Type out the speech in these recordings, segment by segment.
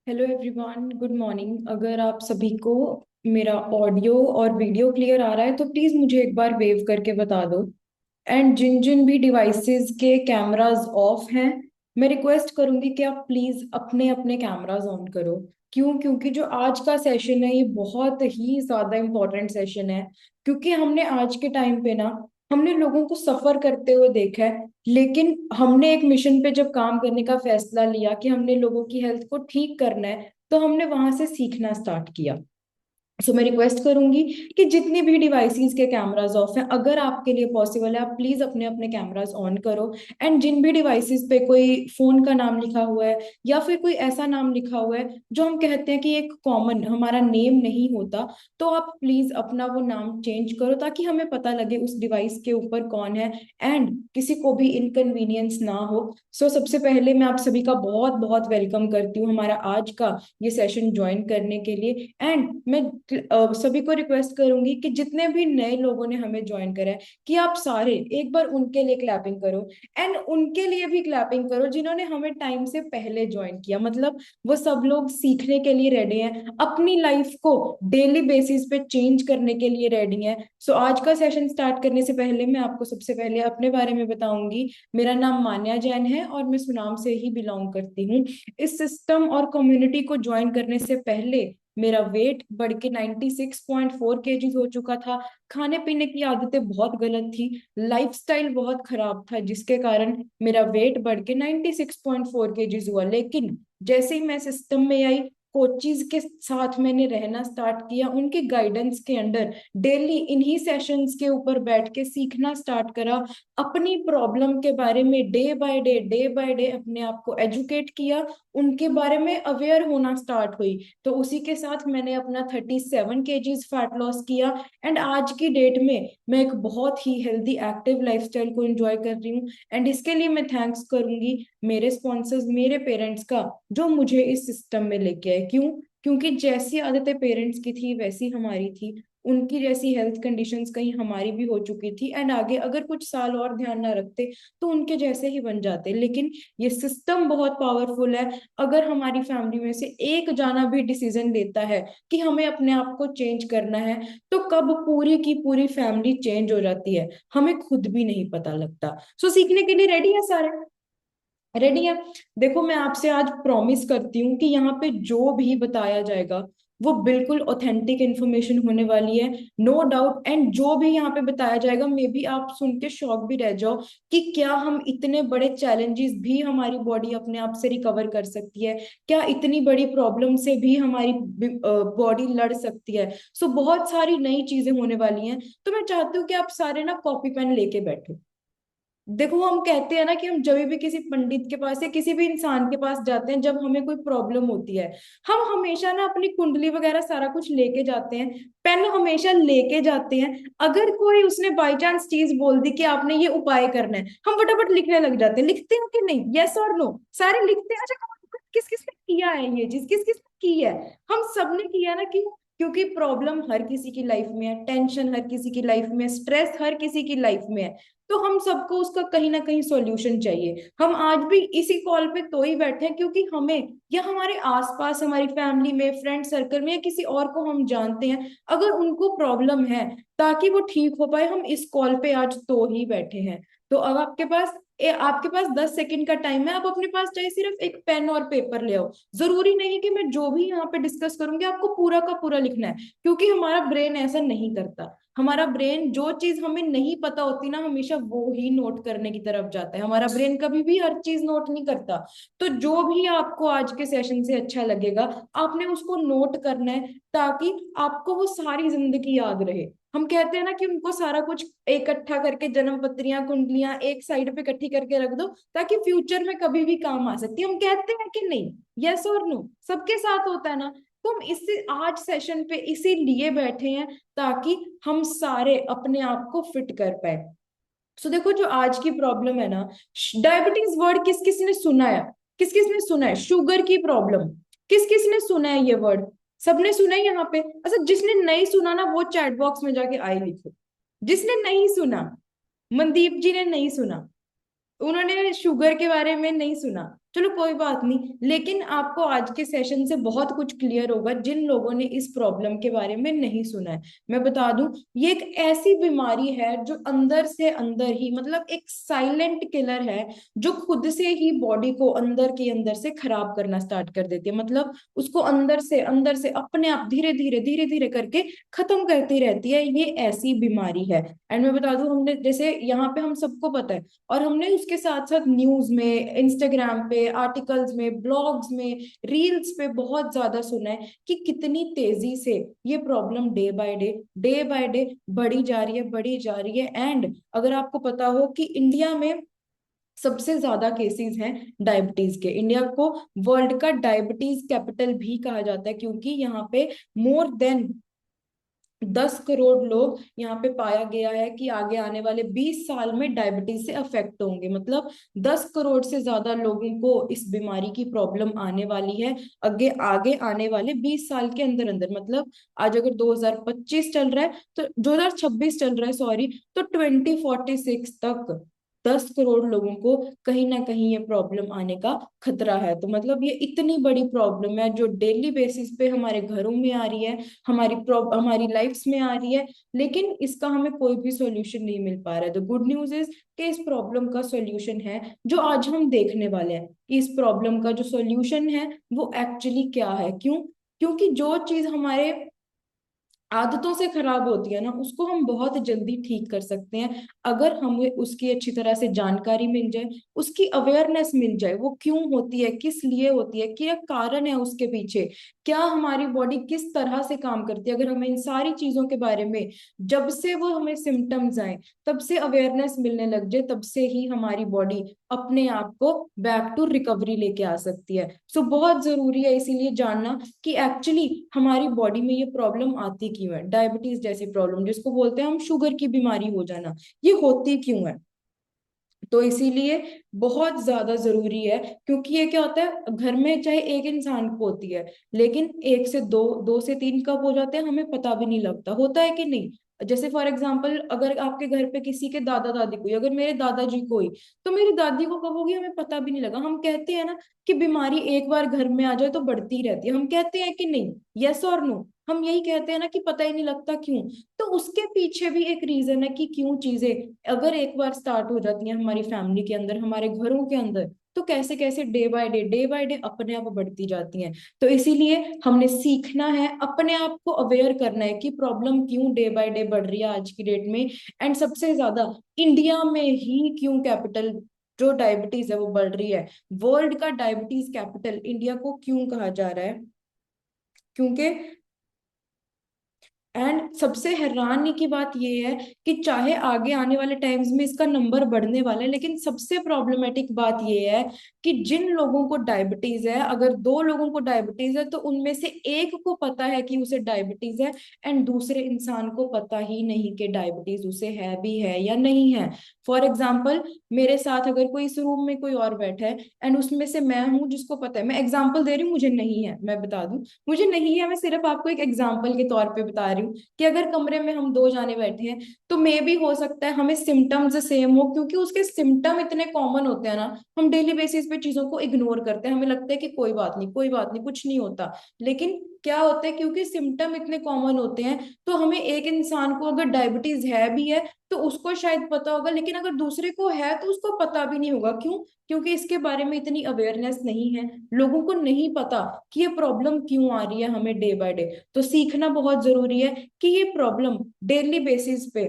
Hello everyone, good morning. अगर आप सभी को मेरा ऑडियो और वीडियो क्लियर आ रहा है तो प्लीज मुझे एक बार वेव करके बता दो। एंड जिन जिन भी डिवाइसेस के कैमरास ऑफ हैं, मैं रिक्वेस्ट करूंगी कि आप प्लीज अपने अपने कैमरास ऑन करो। क्यों? क्योंकि जो आज का सेशन है ये बहुत ही ज्यादा इंपॉर्टेंट सेशन है। क्योंकि हमने आज के टाइम पे ना, हमने लोगों को सफर करते हुए देखा है। लेकिन हमने एक मिशन पे जब काम करने का फैसला लिया कि हमने लोगों की हेल्थ को ठीक करना है, तो हमने वहां से सीखना स्टार्ट किया। सो मैं रिक्वेस्ट करूंगी कि जितनी भी डिवाइसेस के कैमरास ऑफ हैं, अगर आपके लिए पॉसिबल है, आप प्लीज अपने अपने कैमरास ऑन करो। एंड जिन भी डिवाइसेस पे कोई फोन का नाम लिखा हुआ है या फिर कोई ऐसा नाम लिखा हुआ है जो हम कहते हैं कि एक कॉमन हमारा नेम नहीं होता, तो आप प्लीज अपना वो नाम चेंज करो ताकि हमें पता लगे उस डिवाइस के ऊपर कौन है एंड किसी को भी इनकन्वीनियंस ना हो। सबसे पहले मैं आप सभी का बहुत बहुत वेलकम करती हूँ हमारा आज का ये सेशन ज्वाइन करने के लिए। एंड मैं सभी को रिक्वेस्ट करूंगी कि जितने भी नए लोगों ने हमें ज्वाइन करा है, कि आप सारे एक बार उनके लिए क्लैपिंग करो। एंड उनके लिए भी क्लैपिंग करो जिन्होंने हमें टाइम से पहले ज्वाइन किया। मतलब वो सब लोग सीखने के लिए रेडी हैं, अपनी लाइफ को डेली बेसिस पे चेंज करने के लिए रेडी हैं। आज का सेशन स्टार्ट करने से पहले मैं आपको सबसे पहले अपने बारे में बताऊंगी। मेरा नाम मान्या जैन है और मैं सुनाम से ही बिलोंग करती हूँ। इस सिस्टम और कम्युनिटी को ज्वाइन करने से पहले मेरा वेट बढ़ के 96.4 केजीज हो चुका था। खाने पीने की आदतें बहुत गलत थी, लाइफस्टाइल बहुत खराब था, जिसके कारण मेरा वेट बढ़ के 96.4 केजीज हुआ। लेकिन जैसे ही मैं सिस्टम में आई, कोचिज के साथ मैंने रहना स्टार्ट किया, उनके गाइडेंस के अंडर डेली इन्हीं सेशंस के ऊपर बैठ के सीखना स्टार्ट करा। अपनी प्रॉब्लम के बारे में डे बाय डे अपने आप को एजुकेट किया, उनके बारे में अवेयर होना स्टार्ट हुई। तो उसी के साथ मैंने अपना 37 केजीज फैट लॉस किया। एंड आज की डेट में मैं एक बहुत ही हेल्दी एक्टिव लाइफस्टाइल को एंजॉय कर रही हूँ। एंड इसके लिए मैं थैंक्स करूंगी मेरे स्पॉन्सर्स, मेरे पेरेंट्स का, जो मुझे इस सिस्टम में लेके आए। क्यों? क्योंकि जैसी आदतें पेरेंट्स की थी वैसी हमारी थी, उनकी जैसी हेल्थ कंडीशंस कहीं हमारी भी हो चुकी थी। एंड आगे अगर कुछ साल और ध्यान ना रखते तो उनके जैसे ही बन जाते। लेकिन ये सिस्टम बहुत पावरफुल है। अगर हमारी फैमिली में से एक जाना भी डिसीजन लेता है कि हमें अपने आप को चेंज करना है, तो कब पूरी की पूरी फैमिली चेंज हो जाती है हमें खुद भी नहीं पता लगता। सीखने के लिए रेडी है सारे? रेडी है? देखो, मैं आपसे आज प्रॉमिस करती हूँ कि यहाँ पे जो भी बताया जाएगा वो बिल्कुल ऑथेंटिक इन्फॉर्मेशन होने वाली है, नो डाउट। एंड जो भी यहाँ पे बताया जाएगा, मे बी आप सुन के शॉक भी रह जाओ कि क्या हम इतने बड़े चैलेंजेस भी हमारी बॉडी अपने आप से रिकवर कर सकती है, क्या इतनी बड़ी प्रॉब्लम से भी हमारी बॉडी लड़ सकती है। बहुत सारी नई चीजें होने वाली हैं। तो मैं चाहती हूँ कि आप सारे ना कॉपी पेन लेके बैठो। देखो, हम कहते हैं ना कि हम जब भी किसी पंडित के पास या किसी भी इंसान के पास जाते हैं जब हमें कोई प्रॉब्लम होती है, हम हमेशा ना अपनी कुंडली वगैरह सारा कुछ लेके जाते हैं, पेन हमेशा लेके जाते हैं। अगर कोई उसने बाई चांस चीज बोल दी कि आपने ये उपाय करना है, हम फटाफट लिखने लग जाते हैं। लिखते हैं कि नहीं? यस और नो? सारे लिखते हैं। अच्छा, किस किस ने किया है ये चीज? किस किस ने की है? हम सब ने किया ना। क्यों? क्योंकि प्रॉब्लम हर किसी की लाइफ में है, टेंशन हर किसी की लाइफ में है, स्ट्रेस हर किसी की लाइफ में है। तो हम सबको उसका कहीं ना कहीं सॉल्यूशन चाहिए। हम आज भी इसी कॉल पे तो ही बैठे हैं क्योंकि हमें या हमारे आसपास हमारी फैमिली में, फ्रेंड सर्कल में या किसी और को हम जानते हैं, अगर उनको प्रॉब्लम है, ताकि वो ठीक हो पाए, हम इस कॉल पे आज तो ही बैठे हैं। तो अब आपके पास 10 सेकंड का टाइम है। आप अपने पास चाहे सिर्फ एक पेन और पेपर ले आओ। जरूरी नहीं कि मैं जो भी यहाँ पे डिस्कस करूंगी आपको पूरा का पूरा लिखना है, क्योंकि हमारा ब्रेन ऐसा नहीं करता। हमारा ब्रेन जो चीज हमें नहीं पता होती ना, हमेशा वो ही नोट करने की तरफ जाता है। हमारा ब्रेन कभी भी हर चीज नोट नहीं करता। तो जो भी आपको आज के सेशन से अच्छा लगेगा, आपने उसको नोट करना है, ताकि आपको वो सारी जिंदगी याद रहे। हम कहते हैं ना कि उनको सारा कुछ इकट्ठा करके, जन्म पत्रियां, कुंडलियां एक साइड पे इकट्ठी करके रख दो, ताकि फ्यूचर में कभी भी काम आ सकती है। हम कहते हैं कि नहीं? यस और नो? सबके साथ होता है ना? तो हम इससे आज सेशन पे इसीलिए बैठे हैं, ताकि हम सारे अपने आप को फिट कर पाए। देखो, जो आज की प्रॉब्लम है ना, डायबिटीज वर्ड किस किस ने सुना है? किस किस ने सुना है शुगर की प्रॉब्लम? किस किस ने सुना है ये वर्ड? सबने सुना है यहाँ पे? अच्छा, जिसने नहीं सुना ना वो चैट बॉक्स में जाके आई लिखो। जिसने नहीं सुना, मनदीप जी ने नहीं सुना, उन्होंने शुगर के बारे में नहीं सुना। चलो कोई बात नहीं, लेकिन आपको आज के सेशन से बहुत कुछ क्लियर होगा जिन लोगों ने इस प्रॉब्लम के बारे में नहीं सुना है। मैं बता दूं, ये एक ऐसी बीमारी है जो अंदर से अंदर ही, मतलब एक साइलेंट किलर है, जो खुद से ही बॉडी को अंदर के अंदर से खराब करना स्टार्ट कर देती है। मतलब उसको अंदर से अपने आप धीरे धीरे करके खत्म करती रहती है। ये ऐसी बीमारी है। एंड मैं बता दूं, हमने जैसे यहाँ पे हम सबको पता है, और हमने उसके साथ साथ न्यूज में, इंस्टाग्राम पे, आर्टिकल्स में, ब्लॉग्स में, रील्स पे बहुत ज्यादा सुना है कि कितनी तेजी से ये प्रॉब्लम डे बाय डे बढ़ी जा रही है, बढ़ी जा रही है। एंड अगर आपको पता हो कि इंडिया में सबसे ज्यादा केसेस हैं डायबिटीज के। इंडिया को वर्ल्ड का डायबिटीज कैपिटल भी कहा जाता है, क्योंकि यहाँ पे मोर देन 10 करोड़ लोग यहाँ पे पाया गया है कि आगे आने वाले 20 साल में डायबिटीज से अफेक्ट होंगे। मतलब 10 करोड़ से ज्यादा लोगों को इस बीमारी की प्रॉब्लम आने वाली है आगे आगे आने वाले 20 साल के अंदर अंदर। मतलब आज अगर 2025 चल रहा है, तो 2026 चल रहा है, सॉरी, तो 2046 तक 10 करोड़ लोगों को कहीं ना कहीं ये प्रॉब्लम आने का खतरा है। तो मतलब ये इतनी बड़ी प्रॉब्लम है जो डेली बेसिस पे हमारे घरों में आ रही है, हमारी लाइफ्स में आ रही है, लेकिन इसका हमें कोई भी सॉल्यूशन नहीं मिल पा रहा है। तो गुड न्यूज इज कि इस प्रॉब्लम का सॉल्यूशन है जो आज हम देखने वाले हैं। इस प्रॉब्लम का जो सॉल्यूशन है वो एक्चुअली क्या है, क्यों? क्योंकि जो चीज हमारे आदतों से खराब होती है ना, उसको हम बहुत जल्दी ठीक कर सकते हैं अगर हमें उसकी अच्छी तरह से जानकारी मिल जाए, उसकी अवेयरनेस मिल जाए, वो क्यों होती है, किस लिए होती है, क्या कारण है उसके पीछे, क्या हमारी बॉडी किस तरह से काम करती है। अगर हमें इन सारी चीजों के बारे में, जब से वो हमें सिम्टम्स आए तब से अवेयरनेस मिलने लग जाए, तब से ही हमारी बॉडी अपने आप को बैक टू रिकवरी लेके आ सकती है। सो बहुत जरूरी है इसीलिए जानना कि एक्चुअली हमारी बॉडी में ये प्रॉब्लम आती क्यों है। डायबिटीज जैसी प्रॉब्लम, जिसको बोलते हैं हम शुगर की बीमारी हो जाना, ये होती क्यों है? तो इसीलिए बहुत ज्यादा जरूरी है, क्योंकि ये क्या होता है, घर में चाहे एक इंसान को होती है, लेकिन एक से दो, दो से तीन कब हो जाते हैं हमें पता भी नहीं लगता, होता है कि नहीं? जैसे फॉर एग्जाम्पल, अगर आपके घर पे किसी के दादा दादी को, अगर मेरे दादाजी को हुई, तो मेरी दादी को कब होगी हमें पता भी नहीं लगा। हम कहते हैं ना कि बीमारी एक बार घर में आ जाए तो बढ़ती रहती है, हम कहते हैं कि नहीं? यस और नो? हम यही कहते हैं ना कि पता ही नहीं लगता, क्यों? तो उसके पीछे भी एक रीजन है कि क्यों चीजें अगर एक बार स्टार्ट हो जाती हैं हमारी फैमिली के अंदर, हमारे घरों के अंदर, तो कैसे कैसे डे बाय डे अपने आप बढ़ती जाती हैं। तो इसीलिए हमने सीखना है, अपने आप को अवेयर करना है कि प्रॉब्लम क्यों डे बाय डे बढ़ रही है आज की डेट में। एंड सबसे ज्यादा इंडिया में ही क्यों कैपिटल जो डायबिटीज है वो बढ़ रही है। वर्ल्ड का डायबिटीज कैपिटल इंडिया को क्यों कहा जा रहा है? क्योंकि एंड सबसे हैरानी की बात यह है कि चाहे आगे आने वाले टाइम्स में इसका नंबर बढ़ने वाला है, लेकिन सबसे प्रॉब्लमेटिक बात यह है कि जिन लोगों को डायबिटीज है, अगर दो लोगों को डायबिटीज है तो उनमें से एक को पता है कि उसे डायबिटीज है, एंड दूसरे इंसान को पता ही नहीं कि डायबिटीज उसे है भी है या नहीं है। फॉर एग्जाम्पल, मेरे साथ अगर कोई इस रूम में कोई और बैठा है, एंड उसमें से मैं हूं जिसको पता है, मैं एग्जाम्पल दे रही हूँ, मुझे नहीं है, मैं बता दूं, मुझे नहीं है, मैं सिर्फ आपको एक एग्जाम्पल के तौर पे बता रही हूँ कि अगर कमरे में हम दो जाने बैठे हैं, तो मे भी हो सकता है हमें सिम्टम्स सेम हो, क्योंकि उसके सिम्टम इतने कॉमन होते हैं ना, हम डेली बेसिस पे चीजों को इग्नोर करते हैं, हमें लगता है कि कोई बात नहीं, कोई बात नहीं, कुछ नहीं होता। लेकिन क्या होता है, क्योंकि सिम्टम इतने कॉमन होते हैं, तो हमें एक इंसान को अगर डायबिटीज है भी है तो उसको शायद पता होगा, लेकिन अगर दूसरे को है तो उसको पता भी नहीं होगा। क्यों? क्योंकि इसके बारे में इतनी अवेयरनेस नहीं है, लोगों को नहीं पता कि ये प्रॉब्लम क्यों आ रही है हमें डे बाय डे। तो सीखना बहुत जरूरी है कि ये प्रॉब्लम डेली बेसिस पे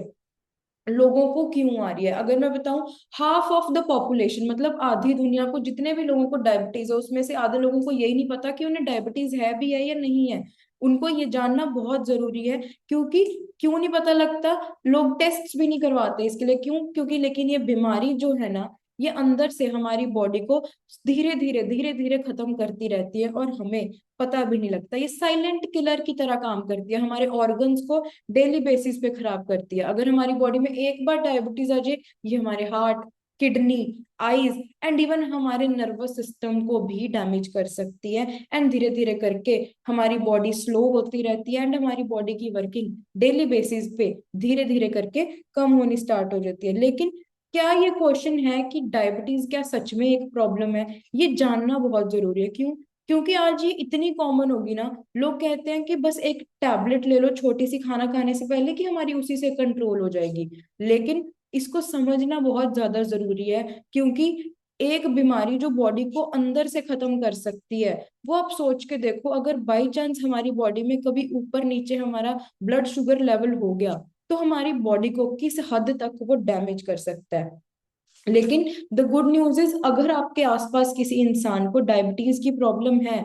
लोगों को क्यों आ रही है। अगर मैं बताऊं, हाफ ऑफ द पॉपुलेशन, मतलब आधी दुनिया को, जितने भी लोगों को डायबिटीज है उसमें से आधे लोगों को यही नहीं पता कि उन्हें डायबिटीज है भी है या नहीं है। उनको ये जानना बहुत जरूरी है, क्योंकि क्यों नहीं पता लगता, लोग टेस्ट भी नहीं करवाते इसके लिए, क्यों? क्योंकि लेकिन ये बीमारी जो है ना, ये अंदर से हमारी बॉडी को धीरे धीरे खत्म करती रहती है, और हमें पता भी नहीं लगता। ये साइलेंट किलर की तरह काम करती है, हमारे ऑर्गन्स को डेली बेसिस पे खराब करती है। अगर हमारी बॉडी में एक बार डायबिटीज आ जाए, ये हमारे heart, kidney, eyes and even हमारे नर्वस सिस्टम को भी डैमेज कर सकती है। एंड धीरे धीरे करके हमारी बॉडी स्लो होती रहती है, एंड हमारी बॉडी की वर्किंग डेली बेसिस पे धीरे धीरे करके कम होनी स्टार्ट हो जाती है। लेकिन क्या ये क्वेश्चन है कि डायबिटीज क्या सच में एक प्रॉब्लम है, ये जानना बहुत जरूरी है। क्यों? क्योंकि आज ये इतनी कॉमन होगी ना, लोग कहते हैं कि बस एक टैबलेट ले लो छोटी सी खाना खाने से पहले कि हमारी उसी से कंट्रोल हो जाएगी। लेकिन इसको समझना बहुत ज्यादा जरूरी है, क्योंकि एक बीमारी जो बॉडी को अंदर से खत्म कर सकती है, वो आप सोच के देखो, अगर बाई चांस हमारी बॉडी में कभी ऊपर नीचे हमारा ब्लड शुगर लेवल हो गया, तो हमारी बॉडी को किस हद तक वो डैमेज कर सकता है। लेकिन द गुड न्यूज इज, अगर आपके आसपास किसी इंसान को डायबिटीज की प्रॉब्लम है,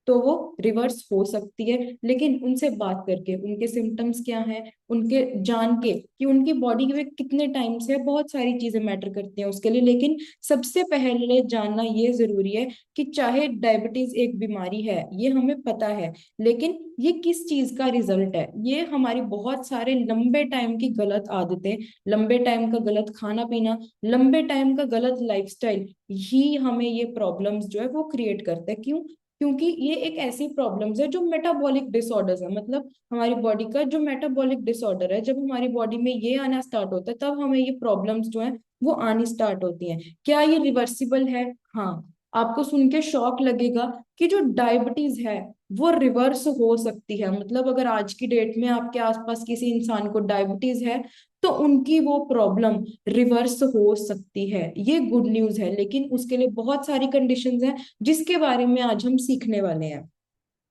तो वो रिवर्स हो सकती है, लेकिन उनसे बात करके, उनके सिम्टम्स क्या हैं, उनके जान के कि उनकी बॉडी में कितने टाइम से है, बहुत सारी चीजें मैटर करती हैं उसके लिए। लेकिन सबसे पहले जानना ये जरूरी है कि चाहे डायबिटीज एक बीमारी है, ये हमें पता है, लेकिन ये किस चीज का रिजल्ट है। ये हमारी बहुत सारे लंबे टाइम की गलत आदतें, लंबे टाइम का गलत खाना पीना, लंबे टाइम का गलत लाइफस्टाइल ही हमें ये प्रॉब्लम्स जो है वो क्रिएट करता है। क्यों? क्योंकि ये एक ऐसी प्रॉब्लम्स है जो मेटाबॉलिक डिसऑर्डर्स है। मतलब हमारी बॉडी का जो मेटाबॉलिक डिसऑर्डर है, जब हमारी बॉडी में ये आना स्टार्ट होता है, तब हमें ये प्रॉब्लम्स जो है वो आनी स्टार्ट होती हैं। क्या ये रिवर्सिबल है? हाँ। आपको सुन के शॉक लगेगा कि जो डायबिटीज है वो रिवर्स हो सकती है। मतलब अगर आज की डेट में आपके आसपास किसी इंसान को डायबिटीज है, तो उनकी वो प्रॉब्लम रिवर्स हो सकती है। ये गुड न्यूज है, लेकिन उसके लिए बहुत सारी कंडीशंस हैं जिसके बारे में आज हम सीखने वाले हैं।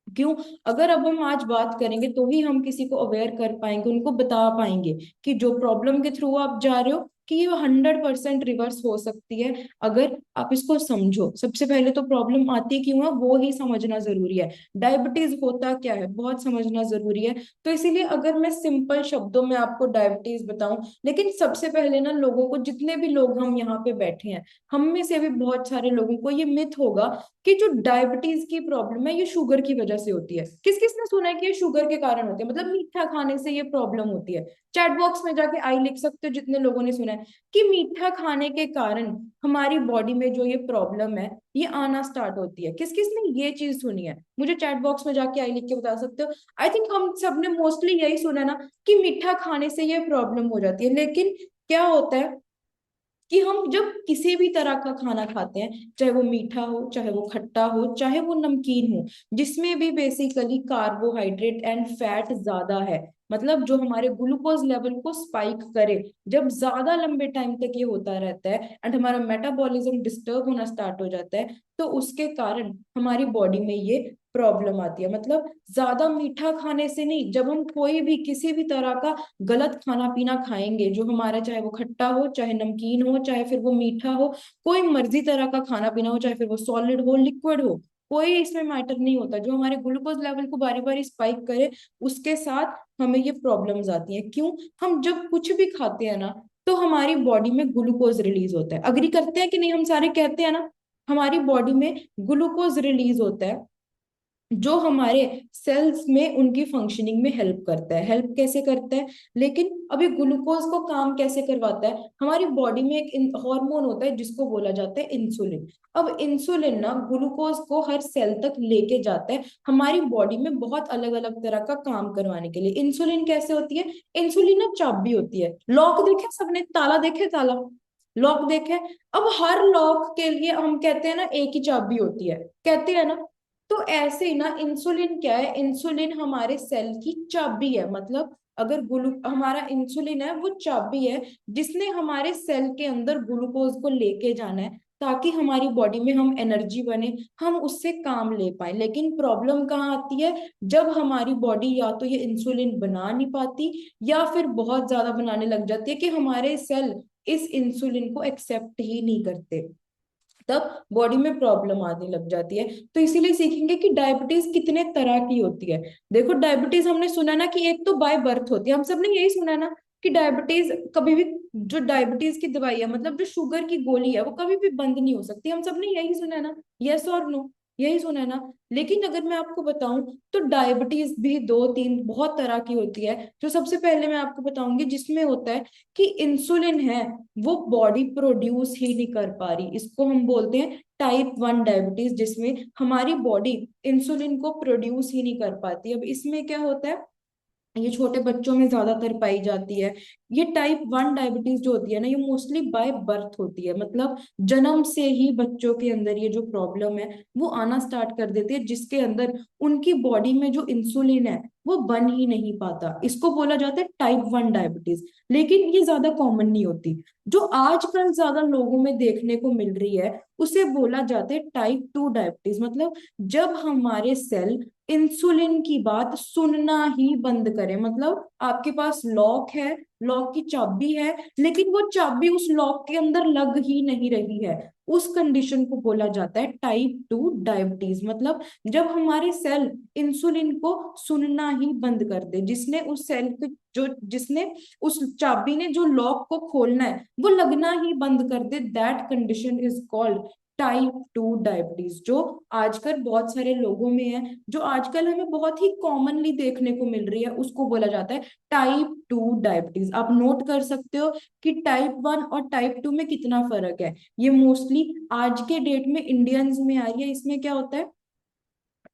क्यों? अगर अब हम आज बात करेंगे तो ही हम किसी को अवेयर कर पाएंगे, उनको बता पाएंगे कि जो प्रॉब्लम के थ्रू आप जा रहे हो, कि ये 100% रिवर्स हो सकती है अगर आप इसको समझो। सबसे पहले तो प्रॉब्लम आती क्यों है वो ही समझना जरूरी है। डायबिटीज होता क्या है बहुत समझना जरूरी है। तो इसीलिए अगर मैं सिंपल शब्दों में आपको डायबिटीज बताऊं, लेकिन सबसे पहले ना, लोगों को, जितने भी लोग हम यहाँ पे बैठे हैं, हम में से भी बहुत सारे लोगों को ये मिथ होगा कि जो डायबिटीज की प्रॉब्लम है ये शुगर की वजह से होती है। किस किस ने सुना है कि ये शुगर के कारण होती है, मतलब मीठा खाने से ये प्रॉब्लम होती है? चैट बॉक्स में जाके आई लिख सकते हो जितने लोगों ने सुना है कि मीठा खाने के कारण हमारी बॉडी में जो ये प्रॉब्लम है ये आना स्टार्ट होती है। किस किस ने ये चीज सुनी है? मुझे चैट बॉक्स में जाके आई लिख के बता सकते हो। आई थिंक हम सब ने मोस्टली यही सुना है ना कि मीठा खाने से ये प्रॉब्लम हो जाती है। लेकिन क्या होता है कि हम जब किसी भी तरह का खाना खाते हैं, चाहे वो मीठा हो, चाहे वो खट्टा हो, चाहे वो नमकीन हो, जिसमें भी बेसिकली कार्बोहाइड्रेट एंड फैट ज्यादा है, मतलब जो हमारे ग्लूकोज लेवल को स्पाइक करे, जब ज्यादा लंबे टाइम तक ये होता रहता है एंड हमारा मेटाबॉलिज्म डिस्टर्ब होना स्टार्ट हो जाता है, तो उसके कारण हमारी बॉडी में ये प्रॉब्लम आती है। मतलब ज्यादा मीठा खाने से नहीं, जब हम कोई भी किसी भी तरह का गलत खाना पीना खाएंगे, जो हमारा, चाहे वो खट्टा हो, चाहे नमकीन हो, चाहे फिर वो मीठा हो, कोई मर्जी तरह का खाना पीना हो, चाहे फिर वो सॉलिड हो, लिक्विड हो, कोई इसमें मैटर नहीं होता, जो हमारे ग्लूकोज लेवल को बारी बारी स्पाइक करे, उसके साथ हमें ये प्रॉब्लम्स आती हैं। क्यों? हम जब कुछ भी खाते हैं ना, तो हमारी बॉडी में ग्लूकोज रिलीज होता है। अग्री करते हैं कि नहीं? हम सारे कहते हैं ना, हमारी बॉडी में ग्लूकोज रिलीज होता है, जो हमारे सेल्स में उनकी फंक्शनिंग में हेल्प करता है। हेल्प कैसे करता है? लेकिन अभी ग्लूकोज को काम कैसे करवाता है? हमारी बॉडी में एक हार्मोन होता है जिसको बोला जाता है इंसुलिन। अब इंसुलिन ना ग्लूकोज को हर सेल तक लेके जाता है, हमारी बॉडी में बहुत अलग अलग तरह का काम करवाने के लिए। इंसुलिन कैसे होती है? इंसुलिन ना चाबी होती है। लॉक देखे सबने? ताला देखे? ताला, लॉक देखे? अब हर लॉक के लिए हम कहते हैं ना एक ही चाबी होती है, कहते हैं ना। तो ऐसे ही ना इंसुलिन क्या है? इंसुलिन हमारे सेल की चाबी है। मतलब अगर ग्लू हमारा इंसुलिन है वो चाबी है, जिसने हमारे सेल के अंदर ग्लूकोज को लेके जाना है, ताकि हमारी बॉडी में हम एनर्जी बने, हम उससे काम ले पाए। लेकिन प्रॉब्लम कहाँ आती है? जब हमारी बॉडी या तो ये इंसुलिन बना नहीं पाती, या फिर बहुत ज्यादा बनाने लग जाती है कि हमारे सेल इस इंसुलिन को एक्सेप्ट ही नहीं करते, तब बॉडी में प्रॉब्लम आने लग जाती है। तो इसीलिए सीखेंगे कि डायबिटीज कितने तरह की होती है। देखो, डायबिटीज हमने सुना ना कि एक तो बाय बर्थ होती है, हम सबने यही सुना ना कि डायबिटीज कभी भी, जो डायबिटीज की दवाई है, मतलब जो शुगर की गोली है, वो कभी भी बंद नहीं हो सकती। हम सबने यही सुना है ना? यस और नो? यही सुना है ना? लेकिन अगर मैं आपको बताऊं, तो डायबिटीज भी दो तीन बहुत तरह की होती है। जो सबसे पहले मैं आपको बताऊंगी, जिसमें होता है कि इंसुलिन है वो बॉडी प्रोड्यूस ही नहीं कर पा रही, इसको हम बोलते हैं टाइप 1 डायबिटीज, जिसमें हमारी बॉडी इंसुलिन को प्रोड्यूस ही नहीं कर पाती। अब इसमें क्या होता है ये छोटे बच्चों में ज्यादातर पाई जाती है। ये टाइप 1 डायबिटीज जो होती है ना, ये मोस्टली बाय बर्थ होती है, मतलब जन्म से ही बच्चों के अंदर ये जो प्रॉब्लम है वो आना स्टार्ट कर देती है, जिसके अंदर उनकी बॉडी में जो इंसुलिन है वो बन ही नहीं पाता। इसको बोला जाता है टाइप 1 डायबिटीज। लेकिन ये ज्यादा कॉमन नहीं होती। जो आजकल ज्यादा लोगों में देखने को मिल रही है उसे बोला जाता है टाइप 2 डायबिटीज। मतलब जब हमारे सेल इंसुलिन की बात सुनना ही बंद करें, मतलब आपके पास लॉक है, लॉक की चाबी है, लेकिन वो चाबी उस लॉक के अंदर लग ही नहीं रही है, उस कंडीशन को बोला जाता है टाइप 2 डायबिटीज। मतलब जब हमारे सेल इंसुलिन को सुनना ही बंद कर दे, जिसने उस सेल को जो जिसने उस चाबी ने जो लॉक को खोलना है वो लगना ही बंद कर दे, that condition is called type 2 diabetes. जो आजकल बहुत सारे लोगों में है, जो आजकल हमें बहुत ही कॉमनली देखने को मिल रही है, उसको बोला जाता है टाइप 2 डायबिटीज। आप नोट कर सकते हो कि टाइप 1 और टाइप 2 में कितना फर्क है। ये मोस्टली आज के डेट में इंडियंस में आ रही है। इसमें क्या होता है,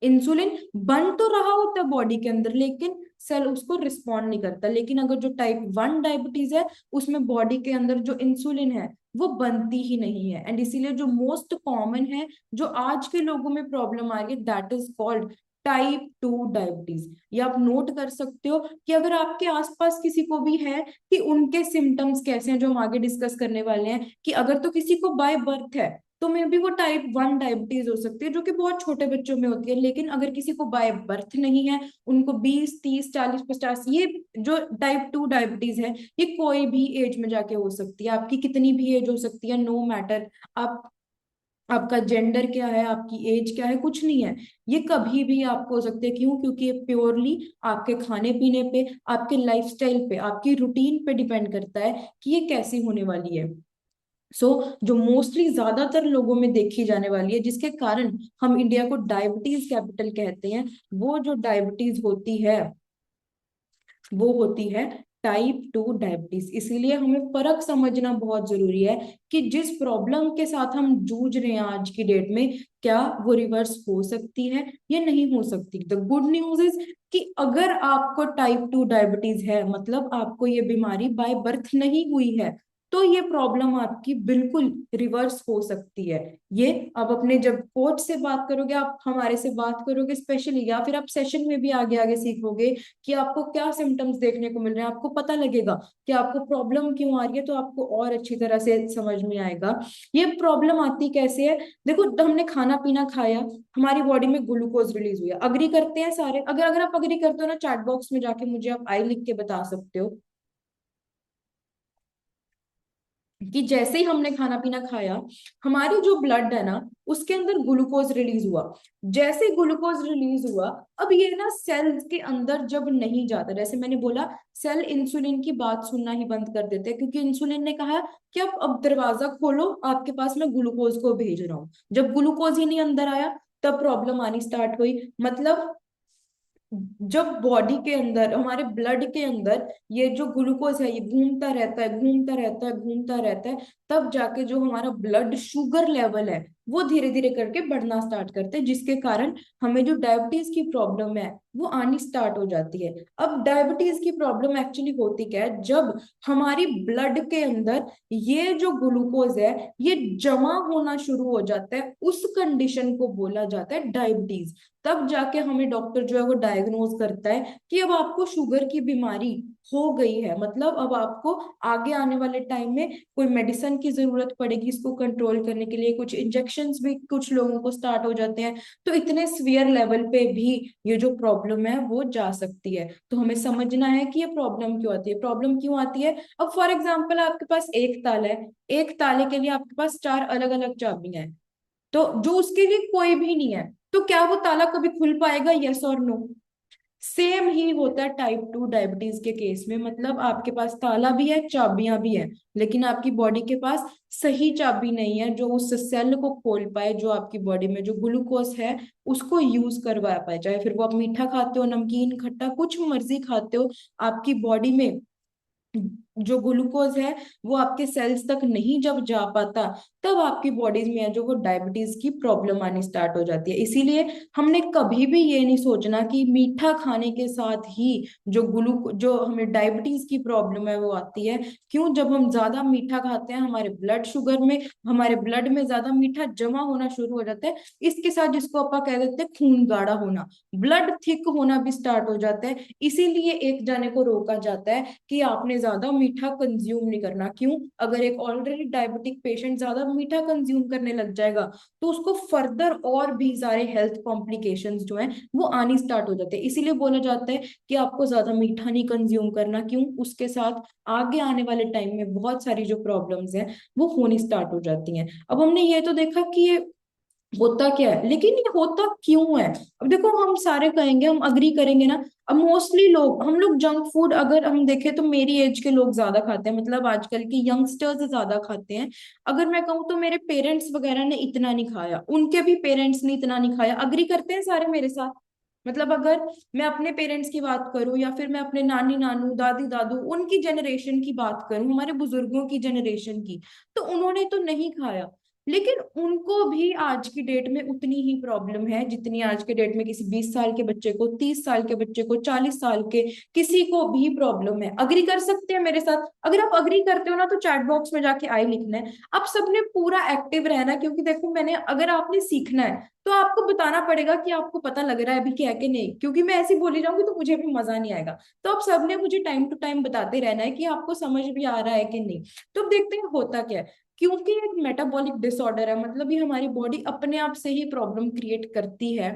इंसुलिन बन तो रहा होता है बॉडी के अंदर, लेकिन सेल उसको रिस्पॉन्ड नहीं करता। लेकिन अगर जो टाइप 1 डायबिटीज है उसमें बॉडी के अंदर जो इंसुलिन है वो बनती ही नहीं है, एंड इसीलिए जो मोस्ट कॉमन है, जो आज के लोगों में प्रॉब्लम आ रही है, that is called type 2 diabetes. ये आप नोट कर सकते हो कि अगर आपके आसपास किसी को भी है कि उनके सिम्टम्स कैसे हैं, जो हम आगे डिस्कस करने वाले हैं, कि अगर तो किसी को बाय बर्थ है तो मे बी वो टाइप 1 डायबिटीज हो सकती है, जो कि बहुत छोटे बच्चों में होती है। लेकिन अगर किसी को बाय बर्थ नहीं है, उनको 20 30 40 50, ये जो टाइप 2 डायबिटीज है ये कोई भी एज में जाके हो सकती है, आपकी कितनी भी एज हो सकती है, नो मैटर आप आपका जेंडर क्या है, आपकी एज क्या है, कुछ नहीं है, ये कभी भी आपको हो सकते हैं। क्यों? क्योंकि ये प्योरली आपके खाने पीने पे, आपके लाइफस्टाइल पे, आपकी रूटीन पे डिपेंड करता है कि ये कैसी होने वाली है। जो मोस्टली ज्यादातर लोगों में देखी जाने वाली है, जिसके कारण हम इंडिया को डायबिटीज कैपिटल कहते हैं, वो जो डायबिटीज होती है वो होती है टाइप 2 डायबिटीज। इसीलिए हमें फर्क समझना बहुत जरूरी है कि जिस प्रॉब्लम के साथ हम जूझ रहे हैं आज की डेट में, क्या वो रिवर्स हो सकती है या नहीं हो सकती। द गुड न्यूज इज कि अगर आपको टाइप 2 डायबिटीज है, मतलब आपको ये बीमारी बाय बर्थ नहीं हुई है, तो ये प्रॉब्लम आपकी बिल्कुल रिवर्स हो सकती है। ये अब अपने जब कोच से बात करोगे, आप हमारे से बात करोगे स्पेशली, या फिर आप सेशन में भी आगे आगे सीखोगे कि आपको क्या सिम्टम्स देखने को मिल रहे हैं, आपको पता लगेगा कि आपको प्रॉब्लम क्यों आ रही है, तो आपको और अच्छी तरह से समझ में आएगा ये प्रॉब्लम आती कैसे है। देखो, तो हमने खाना पीना खाया, हमारी बॉडी में ग्लूकोज रिलीज हुआ, अग्री करते हैं सारे? अगर अगर आप अग्री करते हो ना, चैट बॉक्स में जाके मुझे आप आई लिख के बता सकते हो कि जैसे ही हमने खाना पीना खाया, हमारी जो ब्लड है ना उसके अंदर ग्लूकोज रिलीज हुआ। जैसे ग्लूकोज रिलीज हुआ, अब ये ना सेल्स के अंदर जब नहीं जाता, जैसे मैंने बोला, सेल इंसुलिन की बात सुनना ही बंद कर देते हैं, क्योंकि इंसुलिन ने कहा कि अब दरवाजा खोलो, आपके पास मैं ग्लूकोज को भेज रहा हूँ। जब ग्लूकोज ही नहीं अंदर आया, तब प्रॉब्लम आनी स्टार्ट हुई। मतलब जब बॉडी के अंदर, हमारे ब्लड के अंदर ये जो ग्लूकोज है ये घूमता रहता है, घूमता रहता है, घूमता रहता है, तब जाके जो हमारा ब्लड शुगर लेवल है वो धीरे धीरे करके बढ़ना स्टार्ट करते हैं, जिसके कारण हमें जो डायबिटीज की प्रॉब्लम है वो आनी स्टार्ट हो जाती है। अब डायबिटीज की प्रॉब्लम एक्चुअली होती क्या है, जब हमारी ब्लड के अंदर ये जो ग्लूकोज है ये जमा होना शुरू हो जाता है, उस कंडीशन को बोला जाता है डायबिटीज। तब जाके हमें डॉक्टर जो है वो डायग्नोज करता है कि अब आपको शुगर की बीमारी हो गई है, मतलब अब आपको आगे आने वाले टाइम में कोई मेडिसिन की जरूरत पड़ेगी इसको कंट्रोल करने के लिए, कुछ इंजेक्शंस भी कुछ लोगों को स्टार्ट हो जाते हैं। तो इतने सीवियर लेवल पे भी ये जो प्रॉब्लम है वो जा सकती है। तो हमें समझना है कि ये प्रॉब्लम क्यों आती है, प्रॉब्लम क्यों आती है। अब फॉर एग्जाम्पल आपके पास एक ताला है, एक ताले के लिए आपके पास चार अलग अलग चाबियां हैं, तो जो उसके लिए कोई भी नहीं है, तो क्या वो ताला कभी खुल पाएगा? यस और नो? सेम ही होता है टाइप 2 डायबिटीज के केस में। मतलब आपके पास ताला भी है, चाबियां भी है, लेकिन आपकी बॉडी के पास सही चाबी नहीं है जो उस सेल को खोल पाए, जो आपकी बॉडी में जो ग्लूकोज है उसको यूज करवा पाए। चाहे फिर वो आप मीठा खाते हो, नमकीन, खट्टा, कुछ मर्जी खाते हो, आपकी बॉडी में जो ग्लूकोज है वो आपके सेल्स तक नहीं जब जा पाता, तब आपकी बॉडीज में है जो वो डायबिटीज की प्रॉब्लम आनी स्टार्ट हो जाती है। इसीलिए हमने कभी भी ये नहीं सोचना कि मीठा खाने के साथ ही जो हमें डायबिटीज की प्रॉब्लम है वो आती है। क्यों? जब हम ज्यादा मीठा खाते हैं हमारे ब्लड में ज्यादा मीठा जमा होना शुरू हो जाता है। इसके साथ जिसको अपन कह देते हैं खून गाढ़ा होना, ब्लड थिक होना भी स्टार्ट हो जाता है। इसीलिए एक जाने को रोका जाता है कि आपने ज्यादा मीठा कंज्यूम नहीं करना। क्यों? अगर एक ऑलरेडी डायबिटिक पेशेंट ज्यादा मीठा कंज्यूम करने लग जाएगा तो उसको फर्दर और भी सारे हेल्थ कॉम्प्लिकेशंस जो हैं वो आनी स्टार्ट हो जाते हैं। इसीलिए बोला जाता है कि आपको ज्यादा मीठा नहीं कंज्यूम करना। क्यों? उसके साथ आगे आने वाले टाइम में बहुत सारी जो प्रॉब्लम्स हैं वो होनी स्टार्ट हो जाती हैं। अब हमने ये तो देखा कि ये होता क्या है, लेकिन ये होता क्यों है? अब देखो, हम सारे कहेंगे, हम अग्री करेंगे ना। अब मोस्टली हम लोग जंक फूड अगर हम देखें तो मेरी एज के लोग ज्यादा खाते हैं, मतलब आजकल के यंगस्टर्स ज्यादा खाते हैं। अगर मैं कहूँ तो मेरे पेरेंट्स वगैरह ने इतना नहीं खाया, उनके भी पेरेंट्स ने इतना नहीं खाया। अग्री करते हैं सारे मेरे साथ? मतलब अगर मैं अपने पेरेंट्स की बात करूं या फिर मैं अपने नानी नानू दादी दादू उनकी जनरेशन की बात करूं, हमारे बुजुर्गों की जनरेशन की, तो उन्होंने तो नहीं खाया। लेकिन उनको भी आज की डेट में उतनी ही प्रॉब्लम है जितनी आज के डेट में किसी 20 साल के बच्चे को, 30 साल के बच्चे को, 40 साल के किसी को भी प्रॉब्लम है। अग्री कर सकते हैं मेरे साथ? अगर आप अग्री करते हो ना तो चैट बॉक्स में जाके आई लिखना है। आप सबने पूरा एक्टिव रहना है, क्योंकि देखो, मैंने अगर आपने सीखना है तो आपको बताना पड़ेगा कि आपको पता लग रहा है अभी क्या है कि नहीं, क्योंकि मैं ऐसी बोली जाऊंगी तो मुझे भी मजा नहीं आएगा। तो आप सबने मुझे टाइम टू टाइम बताते रहना है कि आपको समझ भी आ रहा है कि नहीं। तो अब देखते हैं होता क्या है। क्योंकि एक मेटाबॉलिक डिसऑर्डर है, मतलब ये हमारी बॉडी अपने आप से ही प्रॉब्लम क्रिएट करती है।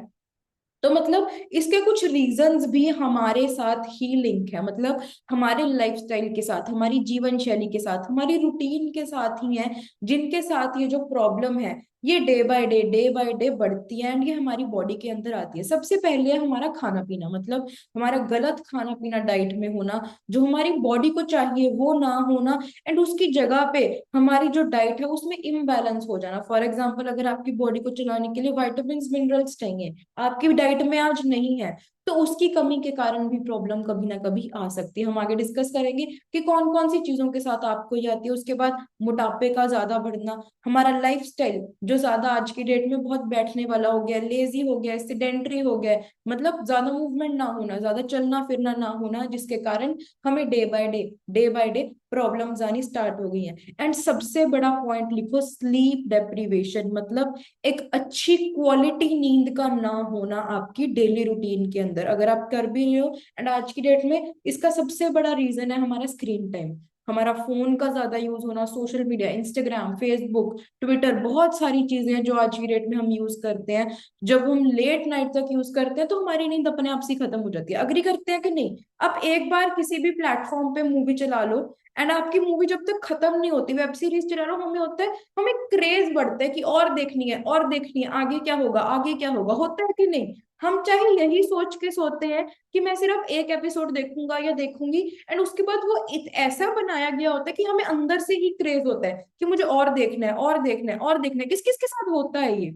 तो मतलब इसके कुछ रीजंस भी हमारे साथ ही लिंक है, मतलब हमारे लाइफस्टाइल के साथ, हमारी जीवन शैली के साथ, हमारी रूटीन के साथ ही है, जिनके साथ ये जो प्रॉब्लम है ये डे बाय डे बढ़ती है एंड ये हमारी बॉडी के अंदर आती है। सबसे पहले है हमारा खाना पीना, मतलब हमारा गलत खाना पीना डाइट में होना, जो हमारी बॉडी को चाहिए वो ना होना। एंड उसकी जगह पे हमारी जो डाइट है उसमें इम्बैलेंस हो जाना। फॉर एग्जाम्पल, अगर आपकी बॉडी को चलाने के लिए वाइटामिन मिनरल्स चाहिए, आपकी डाइट में आज नहीं है, तो उसकी कमी के कारण भी प्रॉब्लम कभी ना कभी आ सकती है। हम आगे डिस्कस करेंगे कि कौन कौन सी चीजों के साथ आपको ये आती है। उसके बाद मोटापे का ज्यादा बढ़ना, हमारा लाइफस्टाइल जो ज्यादा आज की डेट में बहुत बैठने वाला हो गया, लेजी हो गया, सेडेंटरी हो गया, मतलब ज्यादा मूवमेंट ना होना, ज्यादा चलना फिरना ना होना, जिसके कारण हमें डे बाय डे प्रॉब्लम्स आनी स्टार्ट हो गई हैं। एंड सबसे बड़ा पॉइंट लिखो, स्लीप डेप्रीवेशन, मतलब एक अच्छी क्वालिटी नींद का ना होना आपकी डेली रूटीन के अंदर अगर आप कर भी रहे हो। एंड आज की डेट में इसका सबसे बड़ा रीजन है हमारा स्क्रीन टाइम, हमारा फोन का ज्यादा यूज होना, social media, Instagram, Facebook, Twitter, बहुत सारी चीजें हैं जो आज की डेट में हम यूज करते हैं। जब हम लेट नाइट तक यूज करते हैं तो हमारी नींद अपने आप से खत्म हो जाती है। अग्री करते हैं कि नहीं? आप एक बार किसी भी प्लेटफॉर्म पे मूवी चला लो एंड आपकी मूवी जब तक खत्म नहीं होती, वेब सीरीज चला लो, हमें होता है, हमें क्रेज बढ़ता है कि और देखनी है और देखनी है, आगे क्या होगा आगे क्या होगा, होता है कि नहीं? हम चाहे यही सोच के सोते हैं कि मैं सिर्फ एक एपिसोड देखूंगा या देखूंगी, एंड उसके बाद वो ऐसा बनाया गया होता है कि हमें अंदर से ही क्रेज होता है कि मुझे और देखना है और देखना है और देखना है। किस किस के साथ होता है ये?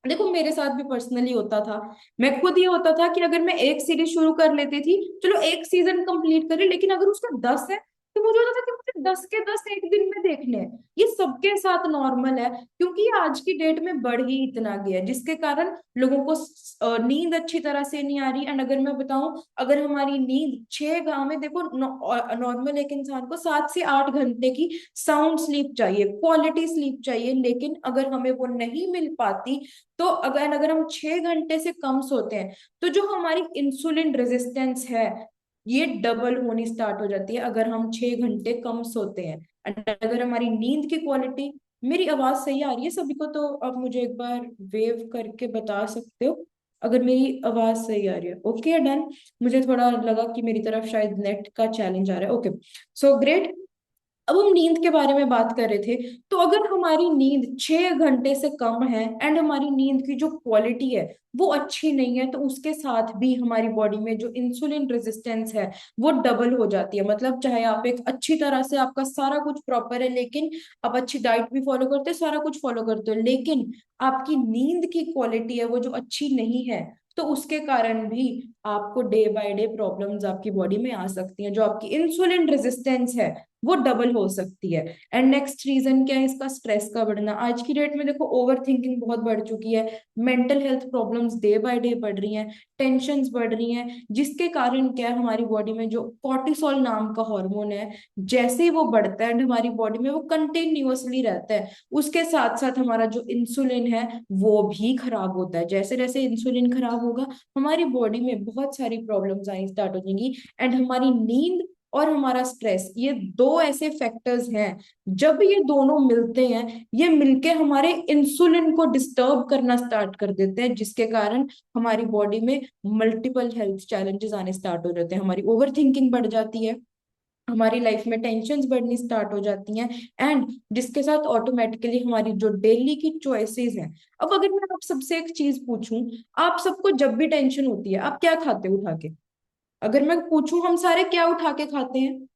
देखो, मेरे साथ भी पर्सनली होता था। मैं खुद ये होता था कि अगर मैं एक सीरीज शुरू कर लेती थी, चलो एक सीजन कंप्लीट करी, लेकिन अगर उसका 10 है तो मुझे होता था कि मुझे 10 के 10 एक दिन में देखने हैं। ये सबके साथ नॉर्मल है, क्योंकि ये आज की डेट में बढ़ ही इतना गया है, जिसके कारण लोगों को नींद अच्छी तरह से नहीं आ रही। एंड अगर मैं बताऊं, अगर हमारी नींद 6 गांव में, देखो नॉर्मल एक इंसान को 7 से 8 घंटे की साउंड स्लीप चाहिए, क्वालिटी स्लीप चाहिए, लेकिन अगर हमें वो नहीं मिल पाती तो अगर अगर हम 6 घंटे से कम सोते हैं तो जो हमारी इंसुलिन रेजिस्टेंस है ये डबल होनी स्टार्ट हो जाती है अगर हम 6 घंटे कम सोते हैं। And अगर हमारी नींद की क्वालिटी, मेरी आवाज सही आ रही है सभी को? तो आप मुझे एक बार वेव करके बता सकते हो अगर मेरी आवाज सही आ रही है। Okay, done. मुझे थोड़ा लगा कि मेरी तरफ शायद नेट का चैलेंज आ रहा है। Okay, so great. अब हम नींद के बारे में बात कर रहे थे, तो अगर हमारी नींद 6 घंटे से कम है एंड हमारी नींद की जो क्वालिटी है वो अच्छी नहीं है, तो उसके साथ भी हमारी बॉडी में जो इंसुलिन रेजिस्टेंस है वो डबल हो जाती है। मतलब चाहे आप एक अच्छी तरह से, आपका सारा कुछ प्रॉपर है, लेकिन आप अच्छी डाइट भी फॉलो करते हो, सारा कुछ फॉलो करते हो, लेकिन आपकी नींद की क्वालिटी है वो जो अच्छी नहीं है, तो उसके कारण भी आपको डे बाय डे प्रॉब्लम्स आपकी बॉडी में आ सकती हैं। जो आपकी इंसुलिन रेजिस्टेंस है वो डबल हो सकती है। एंड नेक्स्ट रीजन क्या है इसका? स्ट्रेस का बढ़ना। आज की डेट में देखो ओवर थिंकिंग बहुत बढ़ चुकी है, mental health problems day by day बढ़ रही हैं, टेंशन्स बढ़ रही हैं, जिसके कारण क्या है, हमारी बॉडी में जो कॉर्टिसोल नाम का हार्मोन है, जैसे ही वो बढ़ता है हमारी बॉडी में वो कंटिन्यूअसली रहता है, उसके साथ साथ हमारा जो इंसुलिन है वो भी खराब होता है। जैसे जैसे इंसुलिन खराब होगा हमारी बॉडी में बहुत सारी प्रॉब्लम्स आनी स्टार्ट हो जाएंगी। एंड हमारी नींद और हमारा स्ट्रेस, ये दो ऐसे फैक्टर्स हैं, जब ये दोनों मिलते हैं ये मिलके हमारे इंसुलिन को डिस्टर्ब करना स्टार्ट कर देते हैं, जिसके कारण हमारी बॉडी में मल्टीपल हेल्थ चैलेंजेस आने स्टार्ट हो जाते हैं। हमारी ओवर थिंकिंग बढ़ जाती है, हमारी लाइफ में टेंशन्स बढ़नी स्टार्ट हो जाती हैं, एंड जिसके साथ ऑटोमेटिकली हमारी जो डेली की चॉइसेस हैं। अब अगर मैं आप सबसे एक चीज पूछूं, आप सबको जब भी टेंशन होती है आप क्या खाते हो उठा के? अगर मैं पूछूं हम सारे क्या उठा के खाते हैं,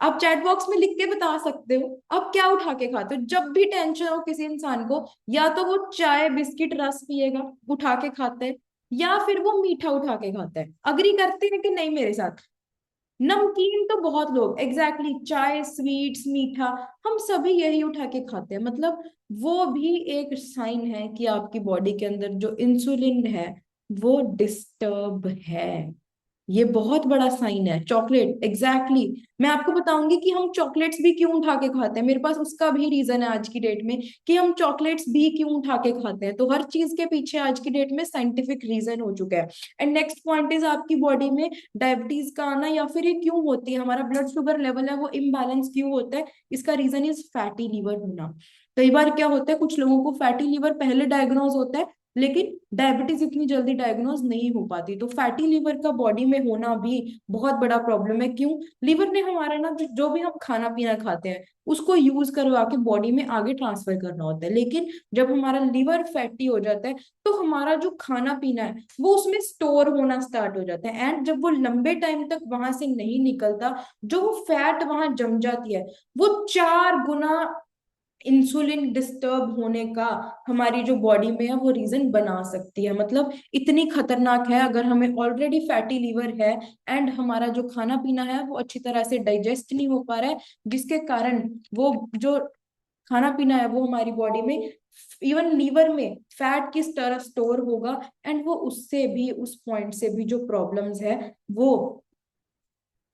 आप चैट बॉक्स में लिख के बता सकते हो आप क्या उठा के खाते हो जब भी टेंशन हो किसी इंसान को? या तो वो चाय बिस्किट रस पिएगा, उठा के खाता है, या फिर वो मीठा उठा के खाता है। अग्री करते हैं कि नहीं मेरे साथ? नमकीन तो बहुत लोग, एग्जैक्टली exactly, चाय स्वीट्स मीठा, हम सभी यही उठा के खाते हैं। मतलब वो भी एक साइन है कि आपकी बॉडी के अंदर जो इंसुलिन है वो डिस्टर्ब है। ये बहुत बड़ा साइन है। Chocolate, exactly exactly. मैं आपको बताऊंगी कि हम चॉकलेट्स भी क्यों उठा के खाते हैं, मेरे पास उसका भी रीजन है आज की डेट में कि हम चॉकलेट्स भी क्यों उठा के खाते हैं। तो हर चीज के पीछे आज की डेट में साइंटिफिक रीजन हो चुका है। एंड नेक्स्ट पॉइंट इज आपकी बॉडी में डायबिटीज का आना, या फिर ये क्यों होती है, हमारा ब्लड शुगर लेवल है वो इम्बैलेंस क्यों होता है? इसका रीजन इज फैटी लीवर होना। कई बार क्या होता है, कुछ लोगों को फैटी लीवर पहले डायग्नोज होता है, लेकिन डायबिटीज इतनी जल्दी डायग्नोज नहीं हो पाती। तो फैटी लीवर का बॉडी में होना भी बहुत बड़ा प्रॉब्लम है। क्यों? लीवर ने हमारा ना जो भी हम खाना पीना खाते हैं उसको यूज करवा के बॉडी में आगे ट्रांसफर करना होता है, लेकिन जब हमारा लीवर फैटी हो जाता है तो हमारा जो खाना पीना है वो उसमें स्टोर होना स्टार्ट हो जाता है, एंड जब वो लंबे टाइम तक वहां से नहीं निकलता, जो वो फैट वहां जम जाती है वो 4 गुना इंसुलिन डिस्टर्ब होने का हमारी जो बॉडी में है वो रीजन बना सकती है। मतलब इतनी खतरनाक है। अगर हमें ऑलरेडी फैटी लीवर है एंड हमारा जो खाना पीना है वो अच्छी तरह से डाइजेस्ट नहीं हो पा रहा है, जिसके कारण वो जो खाना पीना है वो हमारी बॉडी में, इवन लीवर में फैट किस तरह स्टोर होगा, एंड वो उससे भी, उस पॉइंट से भी जो प्रॉब्लम्स है वो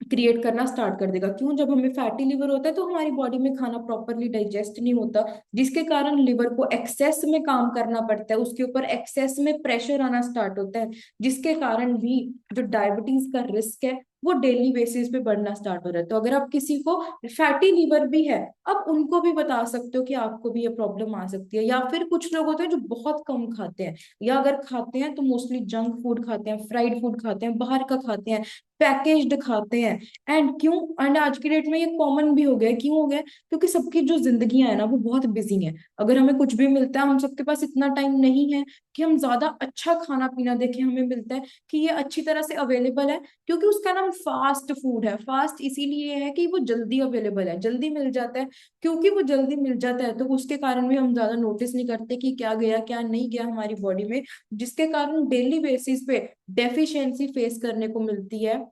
क्रिएट करना स्टार्ट कर देगा। क्यों? जब हमें फैटी लिवर होता है तो हमारी बॉडी में खाना प्रॉपरली डाइजेस्ट नहीं होता, जिसके कारण लिवर को एक्सेस में काम करना पड़ता है, उसके ऊपर एक्सेस में प्रेशर आना स्टार्ट होता है, जिसके कारण भी जो डायबिटीज का रिस्क है वो डेली बेसिस पे बढ़ना स्टार्ट हो रहा है। तो अगर आप किसी को फैटी लीवर भी है, आप उनको भी बता सकते हो कि आपको भी ये प्रॉब्लम आ सकती है। या फिर कुछ लोग होते हैं जो बहुत कम खाते हैं, या अगर खाते हैं तो मोस्टली जंक फूड खाते हैं, फ्राइड फूड खाते हैं, बाहर का खाते हैं, पैकेज्ड खाते हैं। एंड क्यों? एंड आज की डेट में ये कॉमन भी हो गया है। क्यों हो गया है? क्योंकि सबकी जो जिंदगियां है ना वो बहुत बिजी हैं। अगर हमें कुछ भी मिलता है, हम सबके पास इतना टाइम नहीं है कि हम ज्यादा अच्छा खाना पीना देखें। हमें मिलता है कि ये अच्छी तरह से अवेलेबल है, क्योंकि उसका नाम फास्ट फूड है। फास्ट इसीलिए है कि वो जल्दी अवेलेबल है, जल्दी मिल जाता है। क्योंकि वो जल्दी मिल जाता है तो उसके कारण भी हम ज्यादा नोटिस नहीं करते कि क्या गया क्या नहीं गया हमारी बॉडी में, जिसके कारण डेली बेसिस पे डेफिशिएंसी फेस करने को मिलती है।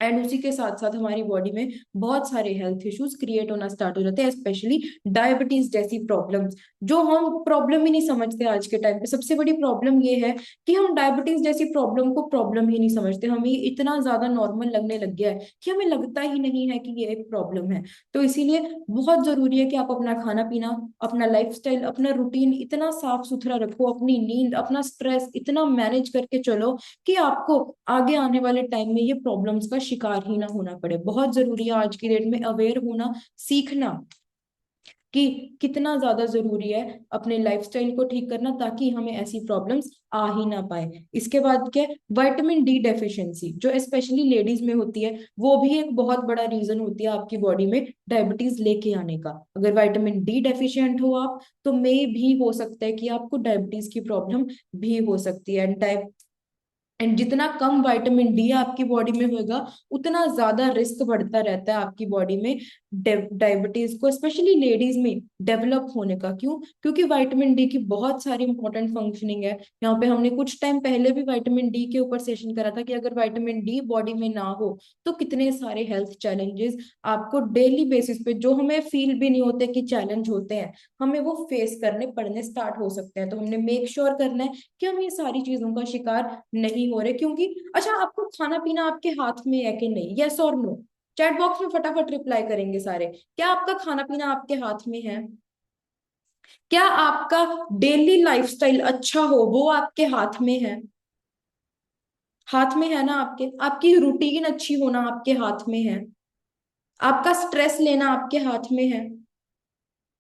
एंड उसी के साथ साथ हमारी बॉडी में बहुत सारे हेल्थ इश्यूज क्रिएट होना स्टार्ट हो जाते हैं, स्पेशली डायबिटीज जैसी प्रॉब्लम्स, जो हम प्रॉब्लम ही नहीं समझते। आज के टाइम पे सबसे बड़ी प्रॉब्लम ये है कि हम डायबिटीज जैसी प्रॉब्लम को प्रॉब्लम ही नहीं समझते। हमें ये इतना ज्यादा नॉर्मल लगने लग गया है कि हमें लगता ही नहीं है कि ये एक प्रॉब्लम है। तो इसीलिए बहुत जरूरी है कि आप अपना खाना पीना, अपना लाइफस्टाइल, अपना रूटीन इतना साफ सुथरा रखो, अपनी नींद, अपना स्ट्रेस इतना मैनेज करके चलो कि आपको आगे आने वाले टाइम में ये प्रॉब्लम्स का शिकार ही ना होना पड़े। बहुत जरूरी है आज की डेट में अवेयर होना, सीखना। कि कितना ज्यादा जरूरी है अपने लाइफस्टाइल को ठीक करना, ताकि हमें ऐसी प्रॉब्लम्स आ ही ना पाए। इसके बाद क्या है, विटामिन डी डेफिशिएंसी जो स्पेशली लेडीज में होती है, वो भी एक बहुत बड़ा रीजन होती है आपकी बॉडी में डायबिटीज लेके आने का। अगर विटामिन डी डेफिशिएंट हो आप, तो मे भी हो सकता है कि आपको डायबिटीज की प्रॉब्लम भी हो सकती है। एंड जितना कम विटामिन डी आपकी बॉडी में होगा, उतना ज्यादा रिस्क बढ़ता रहता है आपकी बॉडी में डायबिटीज को, स्पेशली लेडीज में डेवलप होने का। क्यों? क्योंकि विटामिन डी की बहुत सारी इंपॉर्टेंट फंक्शनिंग है। यहाँ पे हमने कुछ टाइम पहले भी विटामिन डी के ऊपर सेशन करा था कि अगर विटामिन डी बॉडी में ना हो, तो कितने सारे हेल्थ चैलेंजेस आपको डेली बेसिस पे, जो हमें फील भी नहीं होते कि चैलेंज होते हैं, हमें वो फेस करने पड़ने स्टार्ट हो सकते हैं। तो हमने मेक श्योर करना है कि हम ये सारी चीजों का शिकार नहीं हो रहे। क्योंकि अच्छा, आपको खाना पीना आपके हाथ में है कि नहीं? यस और नो? चैट बॉक्स में फटाफट रिप्लाई करेंगे सारे। क्या आपका खाना पीना आपके हाथ में है? क्या आपका डेली लाइफस्टाइल अच्छा हो वो आपके हाथ में है? हाथ में है ना आपके? आपकी रूटीन अच्छी होना आपके हाथ में है? आपका स्ट्रेस लेना आपके हाथ में है?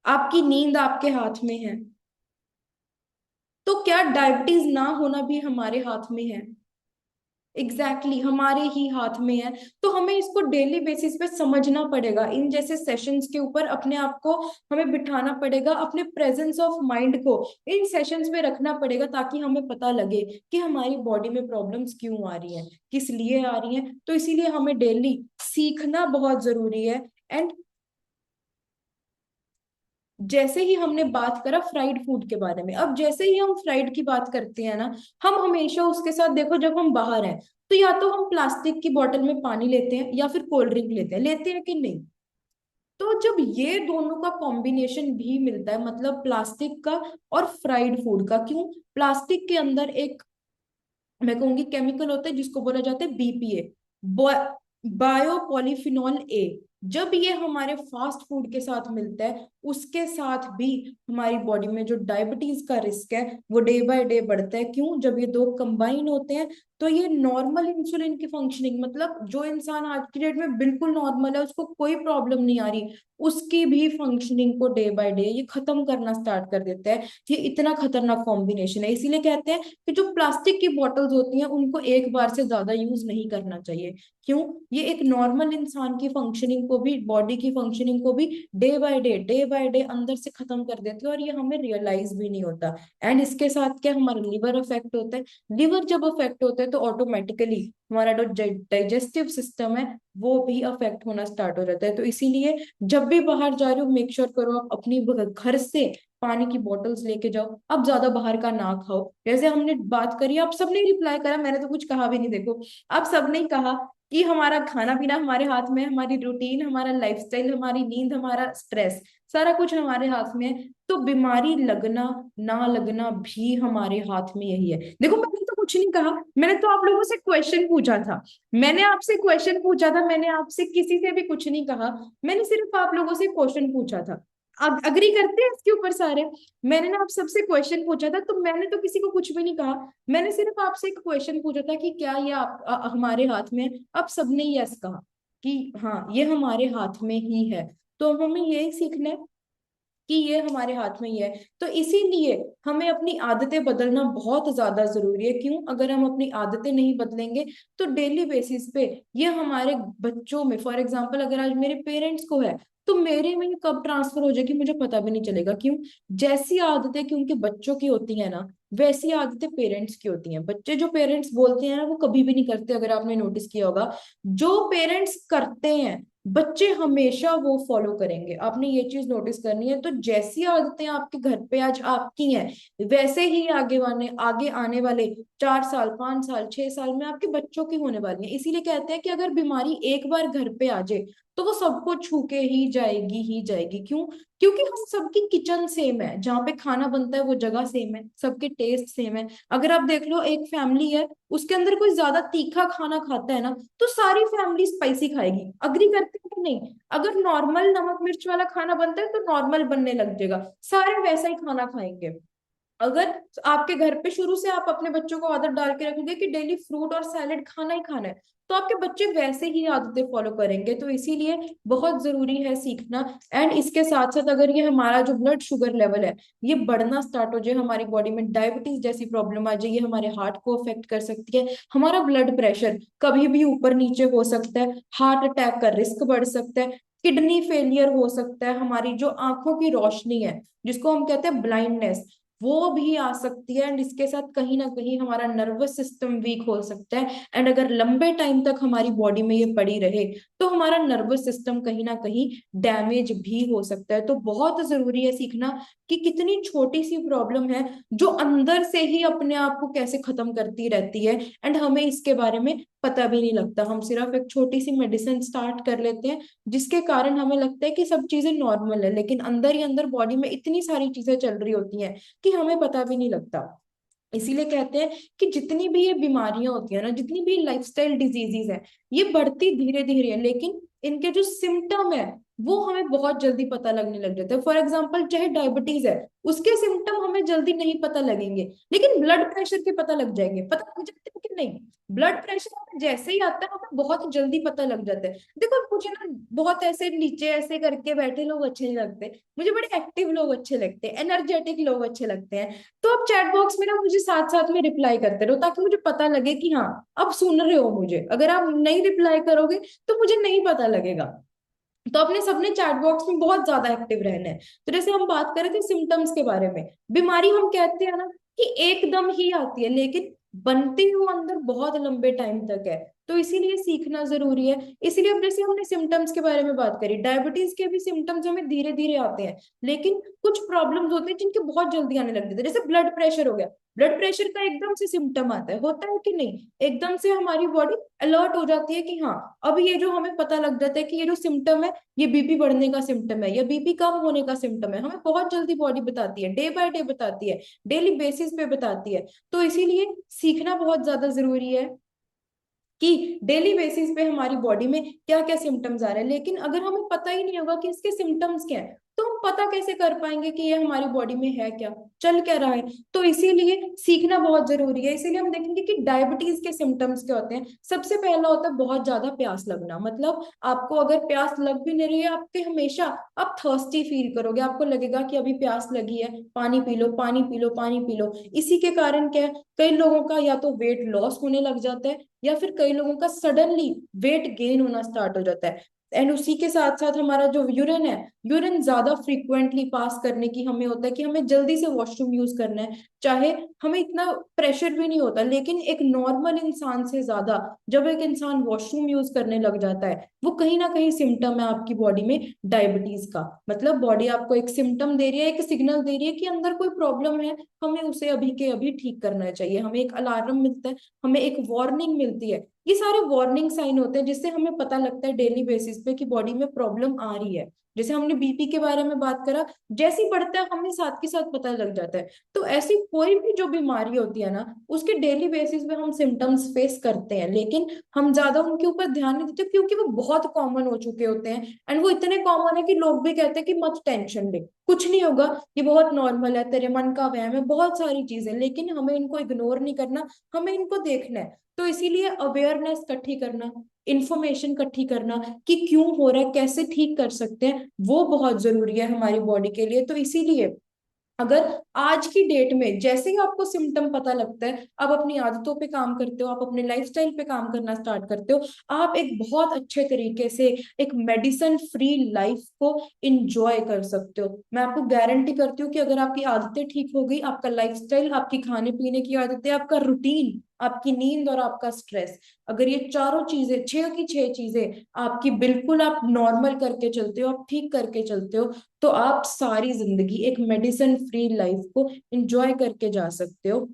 आपकी नींद आपके हाथ में है? तो क्या डायबिटीज ना होना भी हमारे हाथ में है? एग्जैक्टली हमारे ही हाथ में है। तो हमें इसको डेली बेसिस पे समझना पड़ेगा। इन जैसे सेशंस के ऊपर अपने आप को हमें बिठाना पड़ेगा, अपने प्रेजेंस ऑफ माइंड को इन सेशंस में रखना पड़ेगा, ताकि हमें पता लगे कि हमारी बॉडी में प्रॉब्लम्स क्यों आ रही हैं, किस लिए आ रही हैं। तो इसीलिए हमें डेली सीखना बहुत जरूरी है। एंड जैसे ही हमने बात करा फ्राइड फूड के बारे में, अब जैसे ही हम फ्राइड की बात करते हैं ना, हम हमेशा उसके साथ देखो, जब हम बाहर हैं तो या तो हम प्लास्टिक की बोतल में पानी लेते हैं या फिर कोल्ड ड्रिंक लेते हैं कि नहीं? तो जब ये दोनों का कॉम्बिनेशन भी मिलता है, मतलब प्लास्टिक का और फ्राइड फूड का, क्यों? प्लास्टिक के अंदर एक, मैं कहूंगी, केमिकल होता है जिसको बोला जाता है बीपीए, बायो पॉलीफिनॉल ए। जब ये हमारे फास्ट फूड के साथ मिलता है, उसके साथ भी हमारी बॉडी में जो डायबिटीज का रिस्क है वो डे बाय डे बढ़ता है। क्यों? जब ये दो कंबाइन होते हैं, तो ये नॉर्मल इंसुलिन की फंक्शनिंग, मतलब जो इंसान आज की डेट में बिल्कुल नॉर्मल है, उसको कोई प्रॉब्लम नहीं आ रही, उसकी भी फंक्शनिंग को डे बाय डे ये खत्म करना स्टार्ट कर देता है। ये इतना खतरनाक कॉम्बिनेशन है। इसीलिए कहते हैं कि जो प्लास्टिक की बॉटल्स होती हैं उनको एक बार से ज्यादा यूज नहीं करना चाहिए। क्यों? ये एक नॉर्मल इंसान की फंक्शनिंग को भी, बॉडी की फंक्शनिंग को भी डे बाय डे अंदर से खत्म कर देते हैं, और ये हमें रियलाइज भी नहीं होता। एंड इसके साथ क्या, हमारा लिवर अफेक्ट होता है। लिवर जब अफेक्ट होता है तो ऑटोमेटिकली हमारा जो डाइजेस्टिव सिस्टम है वो भी अफेक्ट होना स्टार्ट हो जाता है। तो इसीलिए जब भी बाहर जा रहे हो, मेक श्योर करो आप अपनी घर से पानी की बोतल्स लेके जाओ। अब ज्यादा बाहर का ना खाओ। जैसे हमने बात करी, आप सबने रिप्लाई करा, मैंने तो कुछ कहा भी नहीं, देखो आप सबने ही कहा कि हमारा खाना पीना हमारे हाथ में है, हमारी रूटीन, हमारा लाइफस्टाइल, हमारी नींद, हमारा स्ट्रेस, सारा कुछ हमारे हाथ में है। तो बीमारी लगना ना लगना भी हमारे हाथ में यही है। देखो मैंने तो कुछ नहीं कहा, मैंने तो आप लोगों से क्वेश्चन पूछा था। मैंने आपसे क्वेश्चन पूछा था, मैंने आपसे किसी से भी कुछ नहीं कहा। मैंने सिर्फ आप लोगों से क्वेश्चन पूछा था। अग्री करते हैं इसके ऊपर सारे? मैंने ना आप सबसे क्वेश्चन पूछा था, तो मैंने तो किसी को कुछ भी नहीं कहा। मैंने सिर्फ आपसे एक क्वेश्चन पूछा था कि क्या ये हमारे हाथ में है? आप सबने यस कहा कि हाँ ये हमारे हाथ में ही है। तो हमें यही सीखना है कि ये हमारे हाथ में ही है। तो इसीलिए हमें अपनी आदतें बदलना बहुत ज्यादा जरूरी है। क्यों? अगर हम अपनी आदतें नहीं बदलेंगे, तो डेली बेसिस पे ये हमारे बच्चों में, फॉर एग्जाम्पल अगर आज मेरे पेरेंट्स को है, तो मेरे में ये कब ट्रांसफर हो जाएगी मुझे पता भी नहीं चलेगा। क्यों? जैसी आदतें क्योंकि बच्चों की होती है ना, वैसी आदतें पेरेंट्स की होती हैं। बच्चे जो पेरेंट्स बोलते हैं ना, वो कभी भी नहीं करते। अगर आपने नोटिस किया होगा, जो पेरेंट्स करते हैं बच्चे हमेशा वो फॉलो करेंगे। आपने ये चीज नोटिस करनी है। तो जैसी आदतें आपके घर पे आज आपकी हैं, वैसे ही आगे आने वाले 4 साल, 5 साल, 6 साल में आपके बच्चों की होने वाली है। इसीलिए कहते हैं कि अगर बीमारी एक बार घर पे आ जाए, तो वो सबको छू के ही जाएगी। क्यों? क्योंकि हम सबकी किचन सेम है, जहाँ पे खाना बनता है वो जगह सेम है, सबके टेस्ट सेम है। अगर आप देख लो, एक फैमिली है, उसके अंदर कोई ज्यादा तीखा खाना खाता है ना, तो सारी फैमिली स्पाइसी खाएगी। अग्री करते हैं कि नहीं? अगर नॉर्मल नमक मिर्च वाला खाना बनता है, तो नॉर्मल बनने लग जाएगा, सारे वैसा ही खाना खाएंगे। अगर आपके घर पे शुरू से आप अपने बच्चों को आदत डाल के रखोगे कि डेली फ्रूट और सैलेड खाना ही खाना है, तो आपके बच्चे वैसे ही आदतें फॉलो करेंगे। तो इसीलिए बहुत जरूरी है सीखना। एंड इसके साथ साथ अगर ये हमारा जो ब्लड शुगर लेवल है ये बढ़ना स्टार्ट हो जाए, हमारी बॉडी में डायबिटीज जैसी प्रॉब्लम आ जाए, ये हमारे हार्ट को अफेक्ट कर सकती है। हमारा ब्लड प्रेशर कभी भी ऊपर नीचे हो सकता है, हार्ट अटैक का रिस्क बढ़ सकता है, किडनी फेलियर हो सकता है, हमारी जो आंखों की रोशनी है जिसको हम कहते हैं ब्लाइंडनेस, वो भी आ सकती है। एंड इसके साथ कहीं ना कहीं हमारा नर्वस सिस्टम वीक हो सकता है। एंड अगर लंबे टाइम तक हमारी बॉडी में ये पड़ी रहे तो हमारा नर्वस सिस्टम कहीं ना कहीं डैमेज भी हो सकता है। तो बहुत जरूरी है सीखना कि कितनी छोटी सी प्रॉब्लम है जो अंदर से ही अपने आप को कैसे खत्म करती रहती है, एंड हमें इसके बारे में पता भी नहीं लगता। हम सिर्फ एक छोटी सी मेडिसिन स्टार्ट कर लेते हैं जिसके कारण हमें लगता है कि सब चीजें नॉर्मल है, लेकिन अंदर ही अंदर बॉडी में इतनी सारी चीजें चल रही होती हैं कि हमें पता भी नहीं लगता। इसीलिए कहते हैं कि जितनी भी ये बीमारियां होती है ना, जितनी भी लाइफस्टाइल डिजीजेज है, ये बढ़ती धीरे धीरे है, लेकिन इनके जो सिम्टम है वो हमें बहुत जल्दी पता लगने लग जाता है। फॉर एग्जाम्पल चाहे डायबिटीज है, उसके सिम्टम हमें जल्दी नहीं पता लगेंगे, लेकिन ब्लड प्रेशर के पता लग जाएंगे। पता लग जाते हैं कि नहीं? ब्लड प्रेशर हमें जैसे ही आता है हमें बहुत जल्दी पता लग जाता है। देखो मुझे ना बहुत ऐसे नीचे ऐसे करके बैठे लोग अच्छे नहीं लगते, मुझे बड़े एक्टिव लोग अच्छे लगते हैं, एनर्जेटिक लोग अच्छे लगते हैं। तो आप चैट बॉक्स में ना मुझे साथ साथ में रिप्लाई करते रहो ताकि मुझे पता लगे कि हाँ अब सुन रहे हो मुझे। अगर आप नहीं रिप्लाई करोगे तो मुझे नहीं पता लगेगा। तो अपने सबने चैट बॉक्स में बहुत ज्यादा एक्टिव रहना है। तो जैसे हम बात कर रहे थे सिम्टम्स के बारे में, बीमारी हम कहते हैं ना कि एकदम ही आती है, लेकिन बनती वो अंदर बहुत लंबे टाइम तक है। तो इसीलिए सीखना जरूरी है। इसीलिए अब जैसे हमने सिम्टम्स के बारे में बात करी, डायबिटीज के भी सिम्टम्स हमें धीरे धीरे आते हैं, लेकिन कुछ प्रॉब्लम्स होते हैं जिनके बहुत जल्दी आने लगते हैं। जैसे ब्लड प्रेशर हो गया, ब्लड प्रेशर का एकदम से सिम्टम आता है, होता है कि नहीं? एकदम से हमारी बॉडी अलर्ट हो जाती है कि हाँ अब ये जो हमें पता लग जाता है कि ये जो सिम्टम है ये बीपी बढ़ने का सिम्टम है या बीपी कम होने का सिम्टम है, हमें बहुत जल्दी बॉडी बताती है, डे बाय डे बताती है, डेली बेसिस पे बताती है। तो इसीलिए सीखना बहुत ज्यादा जरूरी है कि डेली बेसिस पे हमारी बॉडी में क्या क्या सिम्टम्स आ रहे हैं। लेकिन अगर हमें पता ही नहीं होगा कि इसके सिम्टम्स क्या है तो हम पता कैसे कर पाएंगे कि ये हमारी बॉडी में है क्या, चल क्या रहा है? तो इसीलिए सीखना बहुत जरूरी है। इसीलिए हम देखेंगे कि डायबिटीज के सिम्टम्स क्या होते हैं। सबसे पहला होता है बहुत ज्यादा प्यास लगना, मतलब आपको अगर प्यास लग भी नहीं रही है, आपके हमेशा आप थर्स्टी फील करोगे, आपको लगेगा कि अभी प्यास लगी है, पानी पी लो पानी पी लो पानी पी लो। इसी के कारण क्या है, कई लोगों का या तो वेट लॉस होने लग जाता है या फिर कई लोगों का सडनली वेट गेन होना स्टार्ट हो जाता है। एंड उसी के साथ साथ हमारा जो यूरिन है, यूरिन ज्यादा फ्रीक्वेंटली पास करने की हमें होता है कि हमें जल्दी से वॉशरूम यूज करना है, चाहे हमें इतना प्रेशर भी नहीं होता, लेकिन एक नॉर्मल इंसान से ज्यादा जब एक इंसान वॉशरूम यूज करने लग जाता है, वो कहीं ना कहीं सिम्टम है आपकी बॉडी में डायबिटीज का। मतलब बॉडी आपको एक सिम्टम दे रही है, एक सिग्नल दे रही है कि अंदर कोई प्रॉब्लम है, हमें उसे अभी के अभी ठीक करना चाहिए। हमें एक अलार्म मिलता है, हमें एक वार्निंग मिलती है। ये सारे वार्निंग साइन होते हैं जिससे हमें पता लगता है डेली बेसिस पे कि बॉडी में प्रॉब्लम आ रही है। जैसे हमने बीपी के बारे में बात करा, जैसे ही बढ़ता है हमें साथ के साथ पता लग जाता है। तो ऐसी कोई भी जो बीमारी होती है ना, उसके डेली बेसिस पे हम सिम्टम्स फेस करते हैं, लेकिन हम ज्यादा उनके ऊपर ध्यान नहीं देते क्योंकि वो बहुत कॉमन हो चुके होते हैं। एंड वो इतने कॉमन है कि लोग भी कहते हैं कि मत टेंशन ले, कुछ नहीं होगा, ये बहुत नॉर्मल है, तेरे मन का वहम है, बहुत सारी चीजें। लेकिन हमें इनको इग्नोर नहीं करना, हमें इनको देखना है। तो इसीलिए अवेयरनेस इकट्ठी करना, इंफॉर्मेशन इकट्ठी करना कि क्यों हो रहा है, कैसे ठीक कर सकते हैं, वो बहुत जरूरी है हमारी बॉडी के लिए। तो इसीलिए अगर आज की डेट में जैसे ही आपको सिम्टम पता लगता है, आप अपनी आदतों पे काम करते हो, आप अपने लाइफस्टाइल पे काम करना स्टार्ट करते हो, आप एक बहुत अच्छे तरीके से एक मेडिसिन फ्री लाइफ को इंजॉय कर सकते हो। मैं आपको गारंटी करती हूँ कि अगर आपकी आदतें ठीक हो गई, आपका लाइफस्टाइल, आपकी खाने पीने की आदतें, आपका रूटीन, आपकी नींद और आपका स्ट्रेस, अगर ये चारों चीजें, छह की छह चीजें आपकी बिल्कुल आप नॉर्मल करके चलते हो, आप ठीक करके चलते हो, तो आप सारी जिंदगी एक मेडिसिन फ्री लाइफ को एंजॉय करके जा सकते हो।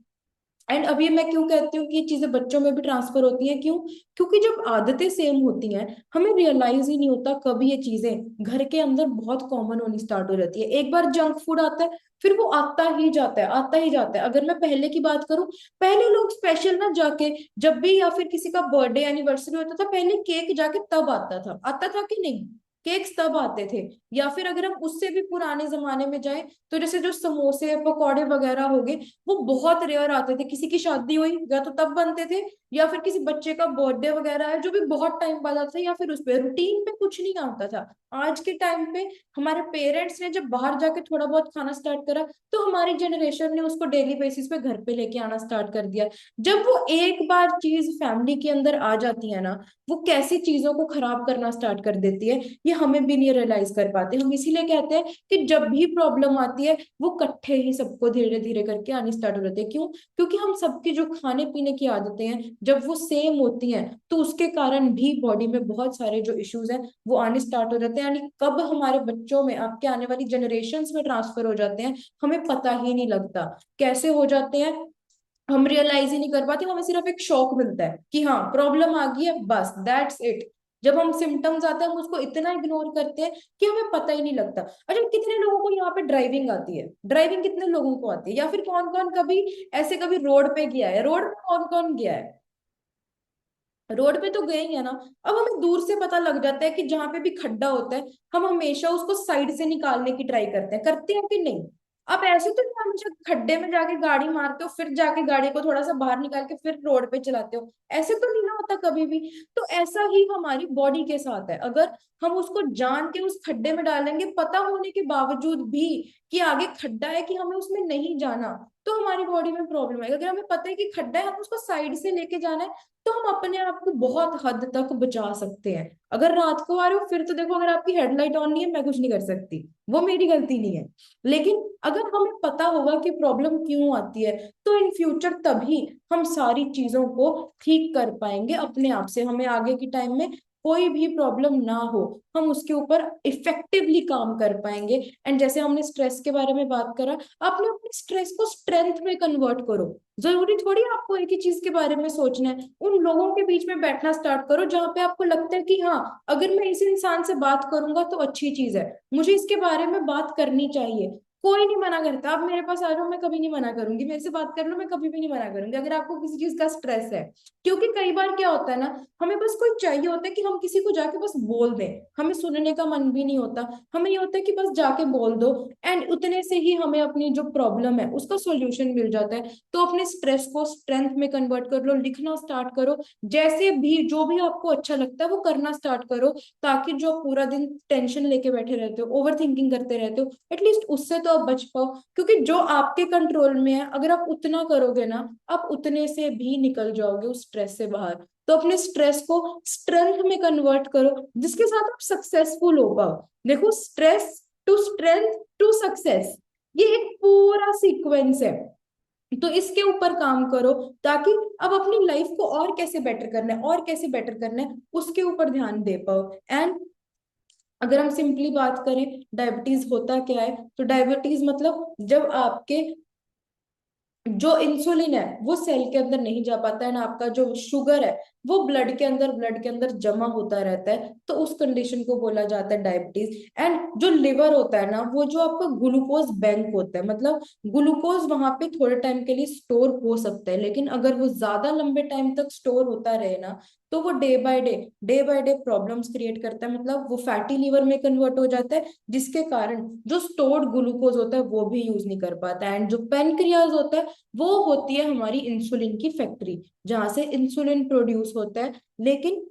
एंड अभी मैं क्यों कहती हूँ कि ये चीजें बच्चों में भी ट्रांसफर होती हैं, क्यों? क्योंकि जब आदतें सेम होती हैं हमें रियलाइज ही नहीं होता कभी ये चीजें घर के अंदर बहुत कॉमन होनी स्टार्ट हो जाती है। एक बार जंक फूड आता है फिर वो आता ही जाता है, आता ही जाता है। अगर मैं पहले की बात करूं, पहले लोग स्पेशल ना जाके, जब भी या फिर किसी का बर्थडे एनिवर्सरी होता था, पहले केक जाके तब आता था कि नहीं? केक्स तब आते थे। या फिर अगर हम उससे भी पुराने जमाने में जाएं, तो जैसे जो समोसे पकौड़े वगैरह हो गए, वो बहुत रेयर आते थे। किसी की शादी हुई या तो तब बनते थे, या फिर किसी बच्चे का बर्थडे वगैरह है जो भी बहुत टाइम बाद आता था, या फिर उस पे रूटीन पे कुछ नहीं आता था। आज के टाइम पे हमारे पेरेंट्स ने जब बाहर जाके थोड़ा बहुत खाना स्टार्ट करा, तो हमारी जनरेशन ने उसको डेली बेसिस पे घर पे लेके आना स्टार्ट कर दिया। जब वो एक बार चीज फैमिली के अंदर आ जाती है ना, वो कैसी चीजों को खराब करना स्टार्ट कर देती है, ये हमें भी नहीं रियलाइज कर पाते। हम इसीलिए कहते हैं कि जब भी प्रॉब्लम आती है, वो इकट्ठे ही सबको धीरे धीरे करके आनी स्टार्ट हो जाती है। क्यों? क्योंकि हम सबकी जो खाने पीने की आदतें हैं, जब वो सेम होती हैं, तो उसके कारण भी बॉडी में बहुत सारे जो इश्यूज हैं वो आने स्टार्ट हो जाते हैं। यानी कब हमारे बच्चों में, आपके आने वाली जनरेशन्स में ट्रांसफर हो जाते हैं, हमें पता ही नहीं लगता। कैसे हो जाते हैं हम रियलाइज ही नहीं कर पाते, हमें सिर्फ एक शॉक मिलता है कि हाँ प्रॉब्लम आ गई है, बस दैट्स इट। जब हम सिम्टम्स आते हैं हम उसको इतना इग्नोर करते हैं कि हमें पता ही नहीं लगता। अच्छा, कितने लोगों को यहाँ पे ड्राइविंग आती है? ड्राइविंग कितने लोगों को आती है? या फिर कौन कौन कभी ऐसे कभी रोड पे गया है? रोड पे कौन कौन गया है? रोड पे तो गए ही है ना। अब हमें दूर से पता लग जाता है कि जहां पे भी खड्डा होता है, हम हमेशा उसको साइड से निकालने की ट्राई करते हैं कि नहीं? आप ऐसे तो नहीं हमेशा खड्डे में जाके गाड़ी मारते हो, फिर जाके गाड़ी को थोड़ा सा बाहर निकाल के फिर रोड पे चलाते हो। ऐसे तो नहीं ना होता कभी भी। तो ऐसा ही हमारी बॉडी के साथ है। अगर हम उसको जान के उस खड्डे में डालेंगे, पता होने के बावजूद भी कि आगे खड्डा है, कि हमें उसमें नहीं जाना, तो हमारी बॉडी में प्रॉब्लम है। अगर हमें पता है कि खड्डा है, हम उसको साइड से लेके जाना है, तो हम अपने आप को बहुत हद तक बचा सकते हैं। अगर रात को आ रहे हो, फिर तो देखो, अगर आपकी हेडलाइट ऑन नहीं है, मैं कुछ नहीं कर सकती, वो मेरी गलती नहीं है। लेकिन अगर हमें पता होगा कि प्रॉब्लम क्यों आती है, तो इन फ्यूचर तभी हम सारी चीजों को ठीक कर पाएंगे अपने आप से। हमें आगे के टाइम में कोई भी प्रॉब्लम ना हो, हम उसके ऊपर इफेक्टिवली काम कर पाएंगे। एंड जैसे हमने स्ट्रेस के बारे में बात करा, आपने अपने स्ट्रेस को स्ट्रेंथ में कन्वर्ट करो। जरूरी थोड़ी आपको एक ही चीज के बारे में सोचना है। उन लोगों के बीच में बैठना स्टार्ट करो जहां पे आपको लगता है कि हाँ, अगर मैं इस इंसान से बात करूंगा तो अच्छी चीज है, मुझे इसके बारे में बात करनी चाहिए। कोई नहीं मना करता, आप मेरे पास आ जाओ, मैं कभी नहीं मना करूंगी, मेरे से बात कर लो, मैं कभी भी नहीं मना करूंगी अगर आपको किसी चीज का स्ट्रेस है। क्योंकि कई बार क्या होता है ना, हमें बस कोई चाहिए होता है कि हम किसी को जाके बस बोल दें, हमें सुनने का मन भी नहीं होता। हमें ये होता है कि बस जाके बोल दो, एंड उतने से ही हमें अपनी जो प्रॉब्लम है उसका सॉल्यूशन मिल जाता है। तो अपने स्ट्रेस को स्ट्रेंथ में कन्वर्ट कर लो, लिखना स्टार्ट करो, जैसे भी जो भी आपको अच्छा लगता है वो करना स्टार्ट करो। ताकि जो पूरा दिन टेंशन लेके बैठे रहते हो, ओवर थिंकिंग करते रहते हो, एटलीस्ट उससे तो आप बच पाओ। क्योंकि जो आपके कंट्रोल में है, अगर आप उतना करोगे ना, आप उतने से भी निकल जाओगे उस स्ट्रेस से बाहर। तो अपने स्ट्रेस को स्ट्रेंथ में कन्वर्ट करो, जिसके साथ आप सक्सेसफुल हो पाओ। देखो, stress to strength to success, ये एक पूरा सीक्वेंस है। तो इसके ऊपर काम करो, ताकि अब अपनी लाइफ को और कैसे बेटर करना है, और कैसे बेटर करना है, उसके ऊपर ध्यान दे पाओ। एंड अगर हम सिंपली बात करें, डायबिटीज होता क्या है, तो डायबिटीज मतलब जब आपके जो इंसुलिन है वो सेल के अंदर नहीं जा पाता है ना, आपका जो शुगर है वो ब्लड के अंदर जमा होता रहता है, तो उस कंडीशन को बोला जाता है डायबिटीज। एंड जो लिवर होता है ना, वो जो आपका ग्लूकोज बैंक होता है, मतलब ग्लूकोज वहां पे थोड़े टाइम के लिए स्टोर हो सकता है, लेकिन अगर वो ज्यादा लंबे टाइम तक स्टोर होता रहे ना, तो वो day by day problems create करता है। मतलब वो फैटी लिवर में कन्वर्ट हो जाता है, जिसके कारण जो स्टोर्ड ग्लूकोज होता है वो भी यूज नहीं कर पाता। एंड जो पेनक्रियाज होता है, वो होती है हमारी इंसुलिन की फैक्ट्री, जहां से इंसुलिन प्रोड्यूस होता है। लेकिन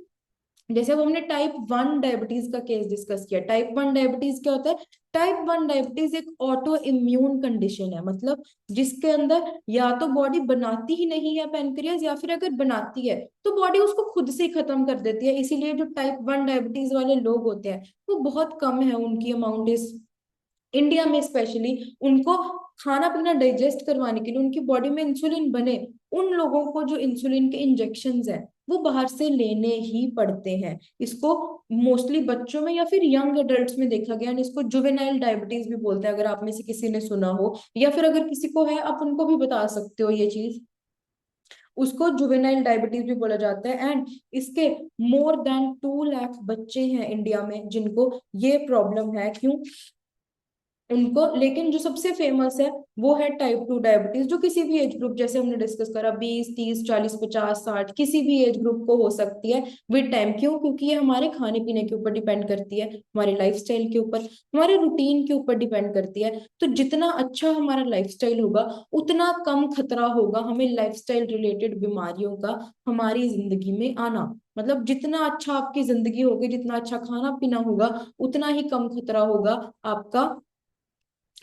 जैसे अब हमने टाइप 1 डायबिटीज का केस डिस्कस किया, टाइप 1 डायबिटीज क्या होता है? टाइप 1 डायबिटीज एक ऑटो इम्यून कंडीशन है, मतलब जिसके अंदर या तो बॉडी बनाती ही नहीं है पेनक्रियाज, या फिर अगर बनाती है तो बॉडी उसको खुद से ही खत्म कर देती है। इसीलिए जो टाइप 1 डायबिटीज वाले लोग होते हैं वो बहुत कम है, उनकी अमाउंट इज इंडिया में स्पेशली। उनको खाना पीना डाइजेस्ट करवाने के लिए उनकी बॉडी में इंसुलिन बने, उन लोगों को जो इंसुलिन के इंजेक्शंस हैं वो बाहर से लेने ही पड़ते हैं। इसको मोस्टली बच्चों में या फिर यंग एडल्ट्स में देखा गया, इसको जुवेनाइल डायबिटीज भी बोलते हैं, अगर आप में से किसी ने सुना हो, या फिर अगर किसी को है आप उनको भी बता सकते हो ये चीज। उसको जुवेनाइल डायबिटीज भी बोला जाता है। एंड इसके मोर देन 2 लाख बच्चे हैं इंडिया में जिनको ये प्रॉब्लम है। क्यों? उनको, लेकिन जो सबसे फेमस है वो है टाइप 2 डायबिटीज, जो किसी भी एज ग्रुप, जैसे हमने डिस्कस करा, 20, 30, 40, 50, 60, किसी भी एज ग्रुप को हो सकती है विद टाइम। क्यों? क्योंकि ये हमारे खाने पीने के ऊपर डिपेंड करती है, हमारे लाइफस्टाइल के ऊपर, हमारे रूटीन के ऊपर डिपेंड करती है। तो जितना अच्छा हमारा लाइफस्टाइल होगा, उतना कम खतरा होगा हमें लाइफस्टाइल रिलेटेड बीमारियों का हमारी जिंदगी में आना। मतलब जितना अच्छा आपकी जिंदगी होगी, जितना अच्छा खाना पीना होगा, उतना ही कम खतरा होगा आपका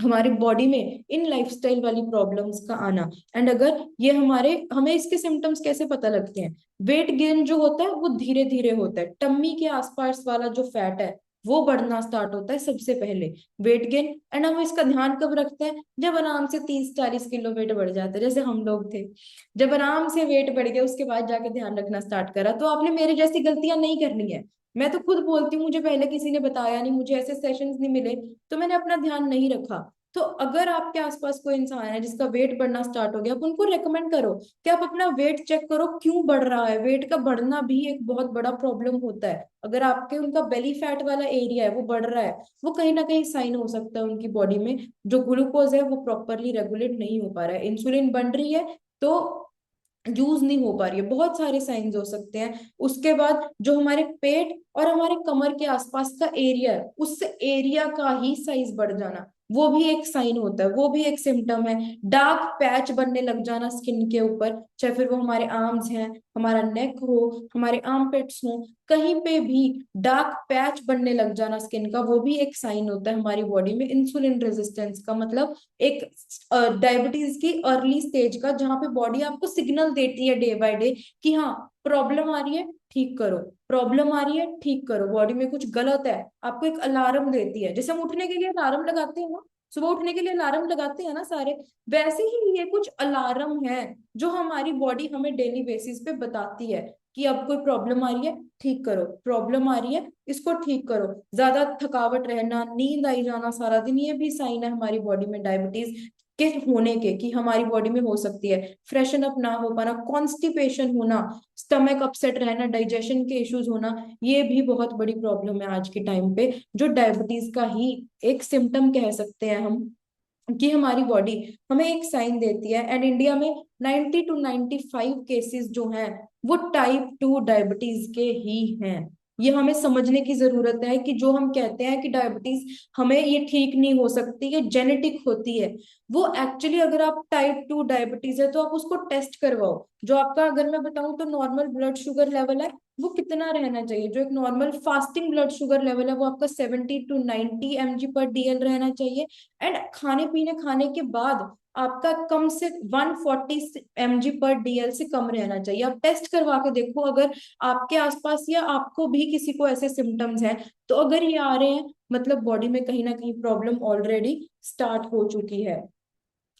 हमारे बॉडी में इन लाइफस्टाइल वाली प्रॉब्लम्स का आना। एंड अगर ये हमें इसके सिम्टम्स कैसे पता लगते हैं? वेट गेन जो होता है वो धीरे धीरे होता है, टम्मी के आसपास वाला जो फैट है वो बढ़ना स्टार्ट होता है सबसे पहले, वेट गेन। एंड हम इसका ध्यान कब रखते हैं? जब आराम से 30-40 किलो वेट बढ़ जाता है, जैसे हम लोग थे, जब आराम से वेट बढ़ गया उसके बाद जाके ध्यान रखना स्टार्ट करा। तो आपने मेरे जैसी गलतियां नहीं करनी है। मैं तो खुद बोलती हूँ, मुझे पहले किसी ने बताया नहीं, मुझे ऐसे सेशंस नहीं मिले, तो मैंने अपना ध्यान नहीं रखा। तो अगर आपके आसपास कोई इंसान है जिसका वेट बढ़ना स्टार्ट हो गया, आप उनको रेकमेंड करो कि आप अपना वेट चेक करो क्यों बढ़ रहा है। वेट का बढ़ना भी एक बहुत बड़ा प्रॉब्लम होता है। अगर आपके उनका बेली फैट वाला एरिया है वो बढ़ रहा है, वो कहीं ना कहीं साइन हो सकता है उनकी बॉडी में जो ग्लूकोज है वो प्रॉपरली रेगुलेट नहीं हो पा रहा है, इंसुलिन बन रही है तो यूज नहीं हो पा रही है, बहुत सारे साइंस हो सकते हैं। उसके बाद जो हमारे पेट और हमारे कमर के आसपास का एरिया है, उस एरिया का ही साइज बढ़ जाना, वो भी एक साइन होता है, वो भी एक सिम्टम है। डार्क पैच बनने लग जाना स्किन के ऊपर, चाहे फिर वो हमारे आर्म्स हैं, हमारा नेक हो, हमारे आर्मपिट्स हो, कहीं पे भी डार्क पैच बनने लग जाना स्किन का, वो भी एक साइन होता है हमारी बॉडी में इंसुलिन रेजिस्टेंस का। मतलब एक डायबिटीज की अर्ली स्टेज का, जहाँ पे बॉडी आपको सिग्नल देती है डे बाय डे कि हाँ प्रॉब्लम आ रही है, ठीक करो, प्रॉब्लम आ रही है, ठीक करो, बॉडी में कुछ गलत है, आपको एक अलार्म देती है। जैसे हम उठने के लिए अलार्म लगाते हैं ना, सुबह उठने के लिए अलार्म लगाते हैं ना सारे, वैसे ही ये कुछ अलार्म है जो हमारी बॉडी हमें डेली बेसिस पे बताती है कि अब कोई प्रॉब्लम आ रही है, ठीक करो, प्रॉब्लम आ रही है, इसको ठीक करो। ज्यादा थकावट रहना, नींद आई जाना सारा दिन, ये भी साइन है हमारी बॉडी में डायबिटीज के होने के, कि हमारी बॉडी में हो सकती है। फ्रेशन अप ना हो पाना, कॉन्स्टिपेशन होना, स्टमक अपसेट रहना, डाइजेशन के इश्यूज होना, ये भी बहुत बड़ी प्रॉब्लम है आज के टाइम पे, जो डायबिटीज का ही एक सिम्टम कह सकते हैं हम, कि हमारी बॉडी हमें एक साइन देती है। एंड इंडिया में 90 to 95 केसेस जो हैं वो टाइप 2 डायबिटीज के ही हैं। ये हमें समझने की जरूरत है कि जो हम कहते हैं कि डायबिटीज हमें ये ठीक नहीं हो सकती, ये जेनेटिक होती है, वो एक्चुअली अगर आप टाइप 2 डायबिटीज है तो आप उसको टेस्ट करवाओ। जो आपका, अगर मैं बताऊं तो नॉर्मल ब्लड शुगर लेवल है वो कितना रहना चाहिए, जो एक normal fasting blood sugar level है वो आपका 70 to 90 mg/dl रहना चाहिए। एंड खाने पीने खाने के बाद आपका कम से 140 mg/dl से कम रहना चाहिए। आप टेस्ट करवा के देखो, अगर आपके आसपास या आपको भी किसी को ऐसे सिम्टम्स हैं, तो अगर ये आ रहे हैं मतलब बॉडी में कहीं ना कहीं प्रॉब्लम ऑलरेडी स्टार्ट हो चुकी है।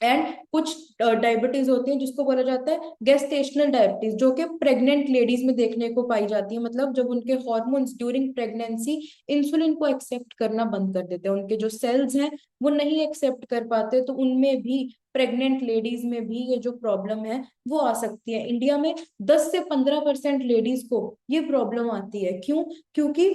एंड कुछ डायबिटीज होती है जिसको बोला जाता है गेस्टेशनल डायबिटीज, जो कि प्रेग्नेंट लेडीज में देखने को पाई जाती है। मतलब जब उनके हॉर्मोन्स ड्यूरिंग प्रेगनेंसी इंसुलिन को एक्सेप्ट करना बंद कर देते हैं, उनके जो सेल्स हैं वो नहीं एक्सेप्ट कर पाते, तो उनमें भी, प्रेग्नेंट लेडीज में भी ये जो प्रॉब्लम है वो आ सकती है। इंडिया में 10 से 15% लेडीज को ये प्रॉब्लम आती है। क्यों? क्योंकि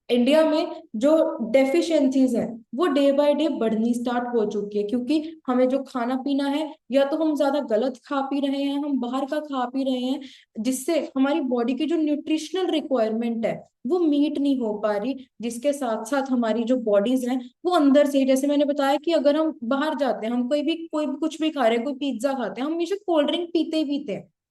इंडिया में जो डेफिशिएंसीज हैं वो डे बाय डे बढ़नी स्टार्ट हो चुकी है, क्योंकि हमें जो खाना पीना है, या तो हम ज्यादा गलत खा पी रहे हैं, हम बाहर का खा पी रहे हैं, जिससे हमारी बॉडी की जो न्यूट्रिशनल रिक्वायरमेंट है वो मीट नहीं हो पा रही। जिसके साथ साथ हमारी जो बॉडीज हैं वो अंदर से ही, जैसे मैंने बताया कि अगर हम बाहर जाते हैं, हम कोई भी कुछ भी खा रहे हैं, कोई पिज्जा खाते हैं, हम हमेशा कोल्ड ड्रिंक पीते ही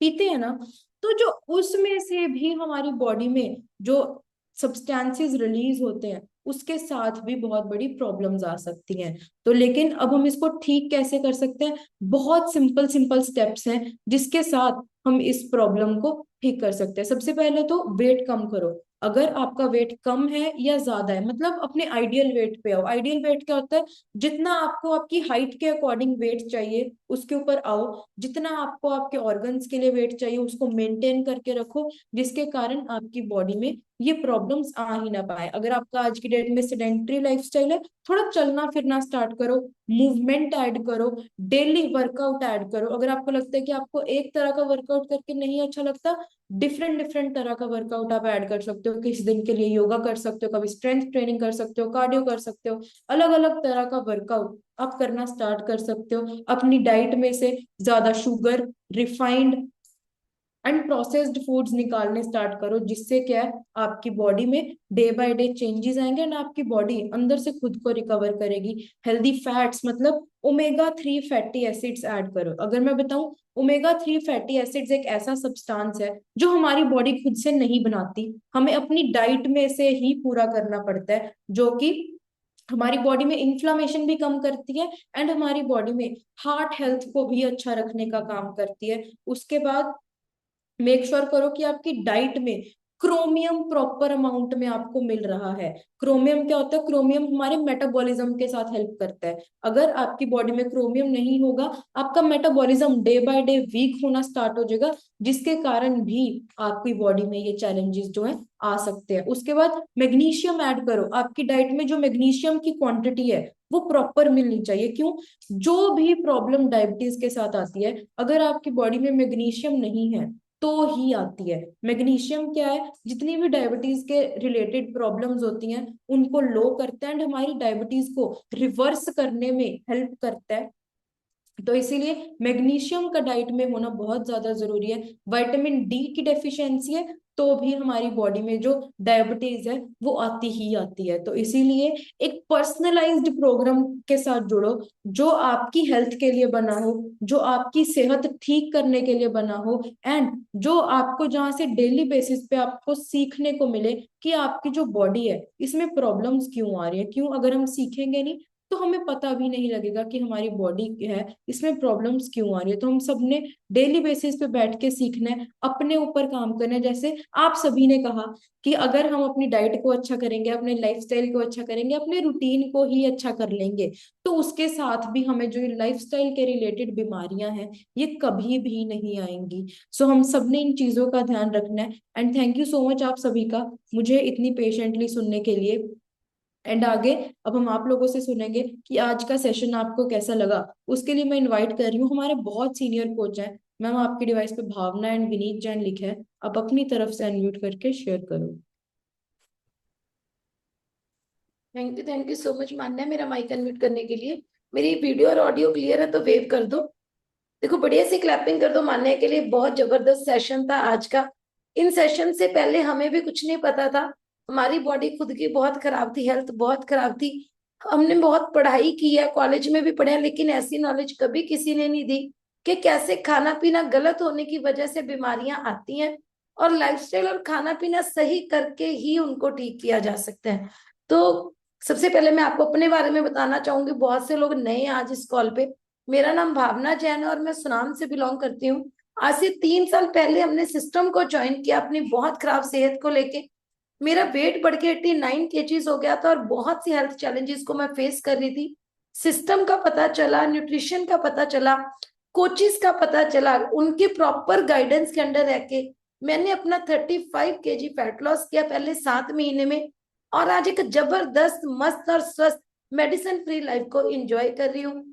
पीते हैं ना। तो जो उसमें से भी हमारी बॉडी में जो सब्सटेंसेस रिलीज होते हैं, उसके साथ भी बहुत बड़ी प्रॉब्लम्स आ सकती हैं। तो लेकिन अब हम इसको ठीक कैसे कर सकते हैं? बहुत सिंपल सिंपल स्टेप्स हैं जिसके साथ हम इस प्रॉब्लम को ठीक कर सकते हैं। सबसे पहले तो वेट कम करो। अगर आपका वेट कम है या ज्यादा है, मतलब अपने आइडियल वेट पे आओ। आइडियल वेट क्या होता है? जितना आपको आपकी हाइट के अकॉर्डिंग वेट चाहिए उसके ऊपर आओ, जितना आपको आपके ऑर्गन्स के लिए वेट चाहिए उसको मेंटेन करके रखो, जिसके कारण आपकी बॉडी में ये प्रॉब्लम्स आ ही ना पाए। अगर आपका आज की डेट में सेडेंट्री लाइफस्टाइल है, थोड़ा चलना फिरना स्टार्ट करो, मूवमेंट ऐड करो, डेली वर्कआउट ऐड करो। अगर आपको लगता है कि आपको एक तरह का वर्कआउट वर्कआउट करके नहीं अच्छा लगता, डिफरेंट डिफरेंट तरह का वर्कआउट आप ऐड कर सकते हो। किसी दिन के लिए योगा कर सकते हो, कभी स्ट्रेंथ ट्रेनिंग कर सकते हो, कार्डियो कर सकते हो। अलग अलग तरह का वर्कआउट आप करना स्टार्ट कर सकते हो। अपनी डाइट में से ज्यादा sugar, refined and processed foods निकालने स्टार्ट करो, जिससे क्या है, आपकी बॉडी में डे बाय डे चेंजेस आएंगे एंड आपकी बॉडी अंदर से खुद को रिकवर करेगी। हेल्दी फैट्स मतलब ओमेगा 3 फैटी एसिड्स ऐड करो। अगर मैं बताऊं, ओमेगा 3 फैटी एसिड्स एक ऐसा सब्सटेंस है जो हमारी बॉडी खुद से नहीं बनाती, हमें अपनी डाइट में से ही पूरा करना पड़ता है, जो कि हमारी बॉडी में इन्फ्लामेशन भी कम करती है एंड हमारी बॉडी में हार्ट हेल्थ को भी अच्छा रखने का काम करती है। उसके बाद मेक श्योर करो कि आपकी डाइट में क्रोमियम प्रॉपर अमाउंट में आपको मिल रहा है। क्रोमियम क्या होता है? क्रोमियम हमारे मेटाबॉलिज्म के साथ हेल्प करता है। अगर आपकी बॉडी में क्रोमियम नहीं होगा, आपका metabolism day by day weak होना स्टार्ट हो जाएगा, जिसके कारण भी आपकी बॉडी में ये चैलेंजेस जो है आ सकते हैं। उसके बाद मैग्नीशियम ऐड करो। आपकी डाइट में जो मैग्नीशियम की क्वांटिटी है वो प्रॉपर मिलनी चाहिए। क्यों? जो भी प्रॉब्लम डायबिटीज के साथ आती है, अगर आपकी बॉडी में मैग्नीशियम नहीं है तो ही आती है। मैग्नीशियम क्या है? जितनी भी डायबिटीज के रिलेटेड प्रॉब्लम्स होती हैं उनको लो करता है एंड हमारी डायबिटीज को रिवर्स करने में हेल्प करता है। तो इसीलिए मैग्नीशियम का डाइट में होना बहुत ज्यादा जरूरी है। विटामिन डी की डेफिशिएंसी है तो भी हमारी बॉडी में जो डायबिटीज है वो आती ही आती है। तो इसीलिए एक पर्सनलाइज्ड प्रोग्राम के साथ जुड़ो, जो आपकी हेल्थ के लिए बना हो, जो आपकी सेहत ठीक करने के लिए बना हो एंड जो आपको जहाँ से डेली बेसिस पे आपको सीखने को मिले कि आपकी जो बॉडी है इसमें प्रॉब्लम्स क्यों आ रही है। क्यों? अगर हम सीखेंगे नहीं तो हमें पता भी नहीं लगेगा कि हमारी बॉडी है इसमें प्रॉब्लम्स क्यों आ रही है। तो हम सबने डेली बेसिस पे बैठ के सीखना है, अपने ऊपर काम करना है। जैसे आप सभी ने कहा कि अगर हम अपनी डाइट को अच्छा करेंगे, अपने लाइफस्टाइल को अच्छा करेंगे, अपने रूटीन को ही अच्छा कर लेंगे, तो उसके साथ भी हमें जो लाइफस्टाइल के रिलेटेड बीमारियां हैं ये कभी भी नहीं आएंगी। सो हम सबने इन चीजों का ध्यान रखना है। And thank you so much आप सभी का मुझे इतनी पेशेंटली सुनने के लिए। एंड आगे अब हम आप लोगों से सुनेंगे कि आज का सेशन आपको कैसा लगा। उसके लिए मैं इनवाइट कर रही हूँ हमारे बहुत सीनियर कोच हैं। मैम, आपके डिवाइस पे भावना एंड विनीत जैन लिखा है, आप अपनी तरफ से अनम्यूट करके शेयर करो। थैंक यू सो मच मान्या, मेरा माइक अनम्यूट करने के लिए। मेरी वीडियो और ऑडियो क्लियर है तो वेव कर दो। देखो, बढ़िया सी क्लैपिंग कर दो मान्या के लिए। बहुत जबरदस्त सेशन था आज का। इन सेशन से पहले हमें भी कुछ नहीं पता था। हमारी बॉडी खुद की बहुत खराब थी, हेल्थ बहुत खराब थी। हमने बहुत पढ़ाई की है, कॉलेज में भी पढ़े हैं, लेकिन ऐसी नॉलेज कभी किसी ने नहीं दी कि कैसे खाना पीना गलत होने की वजह से बीमारियां आती हैं और लाइफस्टाइल और खाना पीना सही करके ही उनको ठीक किया जा सकता है। तो सबसे पहले मैं आपको अपने बारे में बताना चाहूंगी। बहुत से लोग नए हैं आज इस कॉल पे। मेरा नाम भावना जैन है और मैं सुनाम से बिलोंग करती हूँ। आज से 3 साल पहले हमने सिस्टम को ज्वाइन किया अपनी बहुत खराब सेहत को लेके। मेरा वेट बढ़ के 89 kgs हो गया था और बहुत सी हेल्थ चैलेंजेस को मैं फेस कर रही थी। सिस्टम का पता चला, न्यूट्रिशन का पता चला, कोचिज का पता चला, उनके प्रॉपर गाइडेंस के अंडर रह के मैंने अपना 35 kg फैट लॉस किया पहले 7 महीने में। और आज एक जबरदस्त मस्त और स्वस्थ मेडिसिन फ्री लाइफ को एंजॉय कर रही हूँ।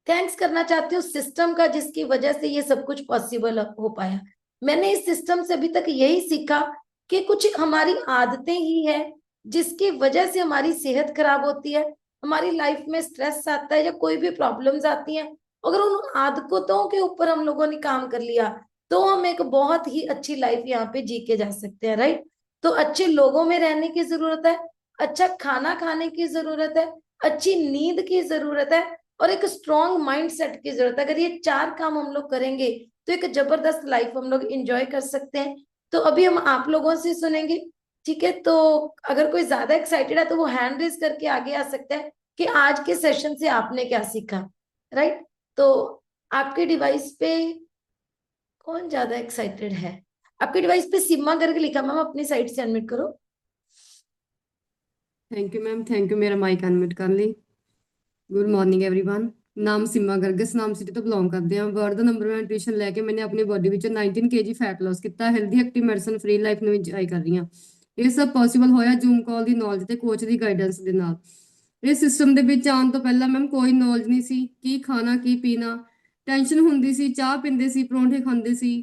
थैंक्स करना चाहती हूँ सिस्टम का, जिसकी वजह से ये सब कुछ पॉसिबल हो पाया। मैंने इस सिस्टम से अभी तक यही सीखा कि कुछ हमारी आदतें ही है जिसकी वजह से हमारी सेहत खराब होती है, हमारी लाइफ में स्ट्रेस आता है या कोई भी प्रॉब्लम्स आती हैं। अगर उन आदतों के ऊपर हम लोगों ने काम कर लिया तो हम एक बहुत ही अच्छी लाइफ यहाँ पे जी के जा सकते हैं, राइट। तो अच्छे लोगों में रहने की जरूरत है, अच्छा खाना खाने की जरूरत है, अच्छी नींद की जरूरत है और एक स्ट्रॉन्ग माइंड सेट की जरूरत है। अगर ये 4 काम हम लोग करेंगे तो एक जबरदस्त लाइफ हम लोग एंजॉय कर सकते हैं। तो अभी हम आप लोगों से सुनेंगे, ठीक है। तो अगर कोई ज्यादा एक्साइटेड है तो वो हैंड रेज करके आगे आ सकता है कि आज के सेशन से आपने क्या सीखा, राइट। तो आपके डिवाइस पे कौन ज्यादा एक्साइटेड है? आपके डिवाइस पे सिम्मा करके लिखा, मैम अपनी साइड से अनम्यूट करो। Thank you ma'am, thank you. मेरा माइक अनम्यूट कर ली। Good morning everyone. ਨਾਮ ਸਿਮਾ ਗਰਗ, ਨਾਮ ਸਿਟੀ ਤੋਂ ਬਿਲੋਂਗ ਕਰਦੇ ਹਾਂ। ਵਰਡ ਦਾ ਨੰਬਰ 1 ਨਿਊਟ੍ਰੀਸ਼ਨ ਲੈ ਕੇ ਮੈਨੇ ਆਪਣੀ ਬੋਡੀ ਵਿੱਚ 19 kg ਫੈਟ ਲਾਸ ਕੀਤਾ। Healthy active medicine free life ਨੂੰ ਇੰਜੋਏ ਕਰ ਰਹੀ ਹਾਂ। ਇਹ ਸਭ ਪੋਸੀਬਲ ਹੋਇਆ ਜ਼ੂਮ ਕਾਲ ਦੀ ਨੌਲੇਜ ਤੇ ਕੋਚ ਦੀ ਗਾਈਡੈਂਸ ਦੇ ਨਾਲ। ਇਸ ਸਿਸਟਮ ਦੇ ਵਿੱਚ ਆਉਣ ਤੋਂ ਪਹਿਲਾਂ ਮੈਮ ਕੋਈ ਨੌਲੇਜ ਨਹੀਂ ਸੀ, ਕੀ ਖਾਣਾ ਕੀ ਪੀਣਾ। ਟੈਨਸ਼ਨ ਹੁੰਦੀ ਸੀ, ਚਾਹ ਪੀਂਦੇ ਸੀ, ਪਰੌਂਠੇ ਖਾਂਦੇ ਸੀ,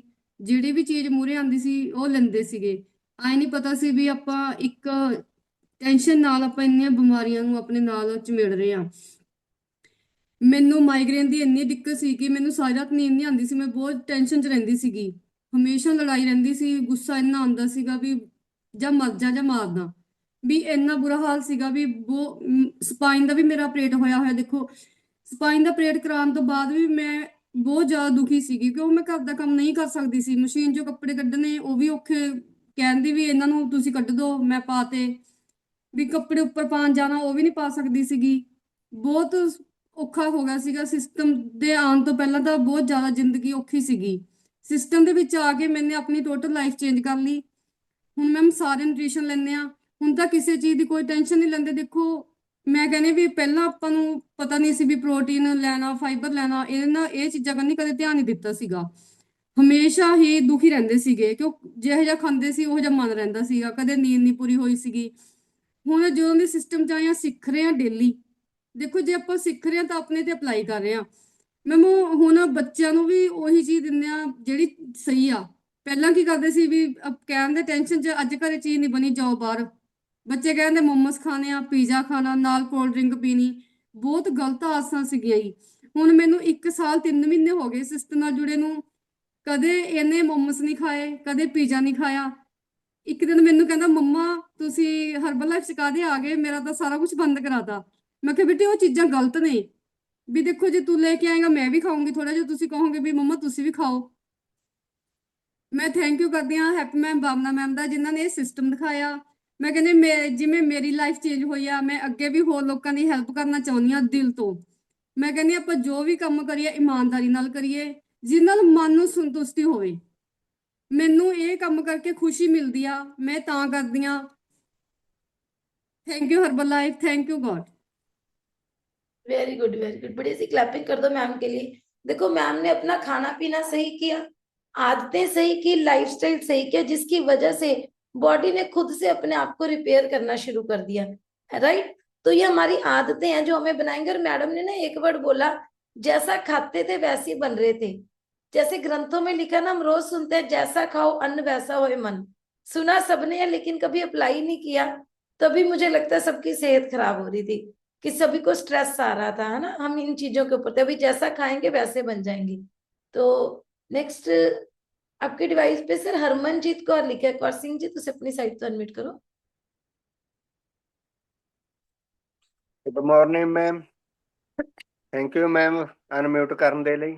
ਜਿਹੜੀ ਵੀ ਚੀਜ਼ ਮੂਹਰੇ ਆਉਂਦੀ ਸੀ ਉਹ ਲੈਂਦੇ ਸੀਗੇ। ਆਏ ਨਹੀਂ ਪਤਾ ਸੀ ਵੀ ਆਪਾਂ ਇੱਕ ਟੈਨਸ਼ਨ ਨਾਲ ਆਪਾਂ ਇੰਨੀਆਂ ਬਿਮਾਰੀਆਂ ਨੂੰ ਆਪਣੇ ਨਾਲ ਚਿਮੜ ਰਹੇ ਹਾਂ। ਮੈਨੂੰ ਮਾਈਗ੍ਰੇਨ ਦੀ ਇੰਨੀ ਦਿੱਕਤ ਸੀ ਕਿ ਮੈਨੂੰ ਸਾਰੀ ਰਾਤ ਨੀਂਦ ਨਹੀਂ ਆਉਂਦੀ ਸੀ, ਮੈਂ ਬਹੁਤ ਟੈਨਸ਼ਨ 'ਚ ਰਹਿੰਦੀ ਸੀਗੀ। ਹਮੇਸ਼ਾ ਲੜਾਈ ਰਹਿੰਦੀ ਸੀ, ਗੁੱਸਾ ਇੰਨਾ ਆਉਂਦਾ ਸੀਗਾ ਵੀ ਜਾਂ ਮਰ ਜਾ ਜਾਂ ਮਾਰਦਾ, ਵੀ ਇੰਨਾ ਬੁਰਾ ਹਾਲ ਸੀਗਾ ਵੀ ਉਹ ਸਪਾਈਨ ਦਾ ਵੀ ਮੇਰਾ ਆਪਰੇਟ ਹੋਇਆ ਹੋਇਆ। ਦੇਖੋ, ਸਪਾਈਨ ਦਾ ਆਪਰੇਟ ਕਰਾਉਣ ਤੋਂ ਬਾਅਦ ਵੀ ਮੈਂ ਬਹੁਤ ਜ਼ਿਆਦਾ ਦੁਖੀ ਸੀਗੀ, ਕਿਉਂ ਮੈਂ ਘਰ ਦਾ ਕੰਮ ਨਹੀਂ ਕਰ ਸਕਦੀ ਸੀ। ਮਸ਼ੀਨ 'ਚੋਂ ਕੱਪੜੇ ਕੱਢਣੇ ਉਹ ਵੀ ਔਖੇ, ਕਹਿੰਦੀ ਵੀ ਇਹਨਾਂ ਨੂੰ ਤੁਸੀਂ ਕੱਢ ਦਿਓ, ਮੈਂ ਪਾਤੇ। ਵੀ ਕੱਪੜੇ ਉੱਪਰ ਪਾਉਣ ਜਾਣਾ ਉਹ ਵੀ ਨਹੀਂ ਪਾ ਸਕਦੀ ਸੀਗੀ। ਬਹੁਤ ਔਖਾ ਹੋ ਗਿਆ ਸੀਗਾ। ਸਿਸਟਮ ਦੇ ਆਉਣ ਤੋਂ ਪਹਿਲਾਂ ਤਾਂ ਬਹੁਤ ਜ਼ਿਆਦਾ ਜ਼ਿੰਦਗੀ ਔਖੀ ਸੀਗੀ। ਸਿਸਟਮ ਦੇ ਵਿੱਚ ਆ ਕੇ ਮੈंने ਆਪਣੀ ਟੋਟਲ ਲਾਈਫ ਚੇਂਜ ਕਰ ਲਈ। ਹੁਣ ਮੈਮ ਸਾਰੇ ਨਿਊਟ੍ਰੀਸ਼ਨ ਲੈਂਦੇ ਆ, ਹੁਣ ਤਾਂ ਕਿਸੇ ਚੀਜ਼ ਦੀ ਕੋਈ ਟੈਨਸ਼ਨ ਨਹੀਂ ਲੈਂਦੇ। ਦੇਖੋ, ਮੈਂ ਕਹਿੰਦੀ ਵੀ ਪਹਿਲਾਂ ਆਪਾਂ ਨੂੰ ਪਤਾ ਨਹੀਂ ਸੀ ਵੀ ਪ੍ਰੋਟੀਨ ਲੈਣਾ, ਫਾਈਬਰ ਲੈਣਾ, ਇਹ ਚੀਜ਼ਾਂ ਕਰਨੀ ਕਦੇ ਧਿਆਨ ਨਹੀਂ ਦਿੱਤਾ ਸੀਗਾ। ਹਮੇਸ਼ਾ ਹੀ ਦੁਖੀ ਰਹਿੰਦੇ ਸੀਗੇ, ਕਿਉਂ ਜਿਹੋ ਜਿਹਾ ਖਾਂਦੇ ਸੀ ਉਹ ਜਿਹਾ ਮਨ ਰਹਿੰਦਾ ਸੀਗਾ, ਕਦੇ ਨੀਂਦ ਨਹੀਂ ਪੂਰੀ ਹੋਈ ਸੀਗੀ। ਹੁਣ ਜਦੋਂ ਦੇ ਸਿਸਟਮ ਚ ਆਏ ਆ, ਸਿੱਖ ਰਹੇ ਆ ਡੇਲੀ। ਦੇਖੋ, ਜੇ ਆਪਾਂ ਸਿੱਖ ਰਹੇ ਆ ਤਾਂ ਆਪਣੇ ਤੇ ਅਪਲਾਈ ਕਰ ਰਹੇ ਆ। ਮੈਮ ਹੁਣ ਬੱਚਿਆਂ ਨੂੰ ਵੀ ਉਹੀ ਚੀਜ਼ ਦਿੰਦੇ ਆ ਜਿਹੜੀ ਸਹੀ ਆ। ਪਹਿਲਾਂ ਕੀ ਕਰਦੇ ਸੀ ਵੀ ਕਹਿਣ ਦੇ ਟੈਨਸ਼ਨ 'ਚ ਅੱਜ ਘਰੇ ਚੀਜ਼ ਨਹੀਂ ਬਣੀ, ਜਾਓ ਬਾਹਰ। ਬੱਚੇ ਕਹਿੰਦੇ ਮੋਮੋਸ ਖਾਣੇ ਆ, ਪੀਜ਼ਾ ਖਾਣਾ, ਨਾਲ ਕੋਲਡ ਡਰਿੰਕ ਪੀਣੀ। ਬਹੁਤ ਗਲਤ ਆਦਤਾਂ ਸੀਗੀਆਂ ਜੀ। ਹੁਣ ਮੈਨੂੰ 1 ਸਾਲ 3 ਮਹੀਨੇ ਹੋ ਗਏ ਸਿਸਟਮ ਨਾਲ ਜੁੜੇ ਨੂੰ, ਕਦੇ ਇਹਨੇ ਮੋਮੋਸ ਨਹੀਂ ਖਾਏ, ਕਦੇ ਪੀਜ਼ਾ ਨਹੀਂ ਖਾਇਆ। ਇੱਕ ਦਿਨ ਮੈਨੂੰ ਕਹਿੰਦਾ, ਮੰਮਾ ਤੁਸੀਂ ਹਰਬਲ ਲਾਈਫ ਚ ਕਾਹਦੇ ਆ ਗਏ, ਮੇਰਾ ਤਾਂ ਸਾਰਾ ਕੁਝ ਬੰਦ ਕਰਾਤਾ। ਮੈਂ ਕਿਹਾ ਬੇਟੇ ਉਹ ਚੀਜ਼ਾਂ ਗਲਤ ਨੇ। ਵੀ ਦੇਖੋ, ਜੇ ਤੂੰ ਲੈ ਕੇ ਆਏਗਾ ਮੈਂ ਵੀ ਖਾਊਂਗੀ ਥੋੜਾ ਜਿਹਾ, ਤੁਸੀਂ ਕਹੋਗੇ ਵੀ ਮੰਮਾ ਤੁਸੀਂ ਵੀ ਖਾਓ। ਮੈਂ ਥੈਂਕ ਯੂ ਕਰਦੀ ਹਾਂ ਹੈਪੀ ਮੈਮ, ਭਾਵਨਾ ਮੈਮ ਦਾ, ਜਿਨ੍ਹਾਂ ਨੇ ਇਹ ਸਿਸਟਮ ਦਿਖਾਇਆ। ਮੈਂ ਕਹਿੰਦੀ ਜਿਵੇਂ ਮੇਰੀ ਲਾਈਫ ਚੇਂਜ ਹੋਈ ਆ, ਮੈਂ ਅੱਗੇ ਵੀ ਹੋਰ ਲੋਕਾਂ ਦੀ ਹੈਲਪ ਕਰਨਾ ਚਾਹੁੰਦੀ ਹਾਂ ਦਿਲ ਤੋਂ। ਮੈਂ ਕਹਿੰਦੀ ਆਪਾਂ ਜੋ ਵੀ ਕੰਮ ਕਰੀਏ ਇਮਾਨਦਾਰੀ ਨਾਲ ਕਰੀਏ, ਜਿਸ ਨਾਲ ਮਨ ਨੂੰ ਸੰਤੁਸ਼ਟੀ ਹੋਵੇ। ਮੈਨੂੰ ਇਹ ਕੰਮ ਕਰਕੇ ਖੁਸ਼ੀ ਮਿਲਦੀ ਆ, ਮੈਂ ਤਾਂ ਕਰਦੀ ਆ। Thank you herbal life, thank you God. Very good, very good. बड़ी सी क्लैपिंग कर दो मैम के लिए। देखो, मैम ने अपना खाना पीना सही किया, आदतें सही की, लाइफस्टाइल सही किया, जिसकी वजह से बॉडी ने खुद से अपने आप को रिपेयर करना शुरू कर दिया। राइट? तो ये हमारी आदतें हैं जो हमें बनाएंगे। और मैडम ने ना एक वर्ड बोला, जैसा खाते थे वैसे ही बन रहे थे। जैसे ग्रंथों में लिखा ना, हम रोज सुनते हैं, जैसा खाओ अन्न वैसा होए मन। सुना सबने है लेकिन कभी अप्लाई नहीं किया। तभी मुझे लगता है सबकी सेहत खराब हो रही थी, कि सभी को स्ट्रेस आ रहा था, है ना। हम इन चीजों के ऊपर थे, अभी जैसा खाएंगे वैसे बन जाएंगे। तो नेक्स्ट, आपके डिवाइस पे सर हरमनजीत कौर लिखा है। कौर सिंह जी, तुम अपनी साइड तो अनम्यूट करो। Good morning ma'am, thank you ma'am unmute ਕਰਨ ਦੇ ਲਈ।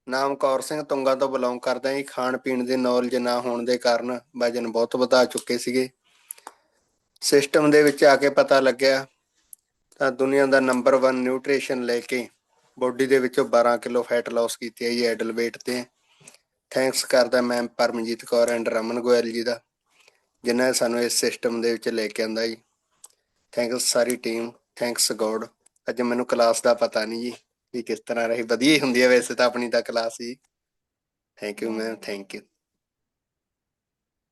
ਨਾਮ ਕੌਰ ਸਿੰਘ, ਤੁੰਗਾ ਤੋਂ ਬਿਲੋਂਗ ਕਰਦਾ ਜੀ। ਖਾਣ ਪੀਣ ਦੀ ਨੌਲੇਜ ਨਾ ਹੋਣ ਦੇ ਕਾਰਨ ਵਜਨ ਬਹੁਤ ਵਧਾ ਚੁੱਕੇ ਸੀਗੇ। ਸਿਸਟਮ ਦੇ ਵਿੱਚ ਆ ਕੇ ਪਤਾ ਲੱਗਿਆ ਤਾਂ ਦੁਨੀਆ ਦਾ ਨੰਬਰ 1 ਨਿਊਟ੍ਰੀਸ਼ਨ ਲੈ ਕੇ ਬੋਡੀ ਦੇ ਵਿੱਚੋਂ 12 ਕਿਲੋ ਫੈਟ ਲਾਸ ਕੀਤੀ ਹੈ ਜੀ ਐਡਲ ਵੇਟ 'ਤੇ। ਥੈਂਕਸ ਕਰਦਾ ਮੈਮ ਪਰਮਜੀਤ ਕੌਰ ਐਂਡ ਰਮਨ ਗੋਇਲ ਜੀ ਦਾ, ਜਿਨ੍ਹਾਂ ਨੇ ਸਾਨੂੰ ਇਸ ਸਿਸਟਮ ਦੇ ਵਿੱਚ ਲੈ ਕੇ ਆਂਦਾ ਜੀ। ਥੈਂਕਸ ਸਾਰੀ ਟੀਮ, ਥੈਂਕਸ ਗੋਡ। ਅੱਜ ਮੈਨੂੰ ਕਲਾਸ ਦਾ ਪਤਾ ਨਹੀਂ ਜੀ ਵੀ ਕਿਸ ਤਰ੍ਹਾਂ ਰਹੀ, ਵਧੀਆ ਹੀ ਹੁੰਦੀ ਹੈ ਵੈਸੇ ਤਾਂ ਆਪਣੀ ਤਾਂ ਕਲਾਸ ਜੀ। Thank you ma'am, thank you.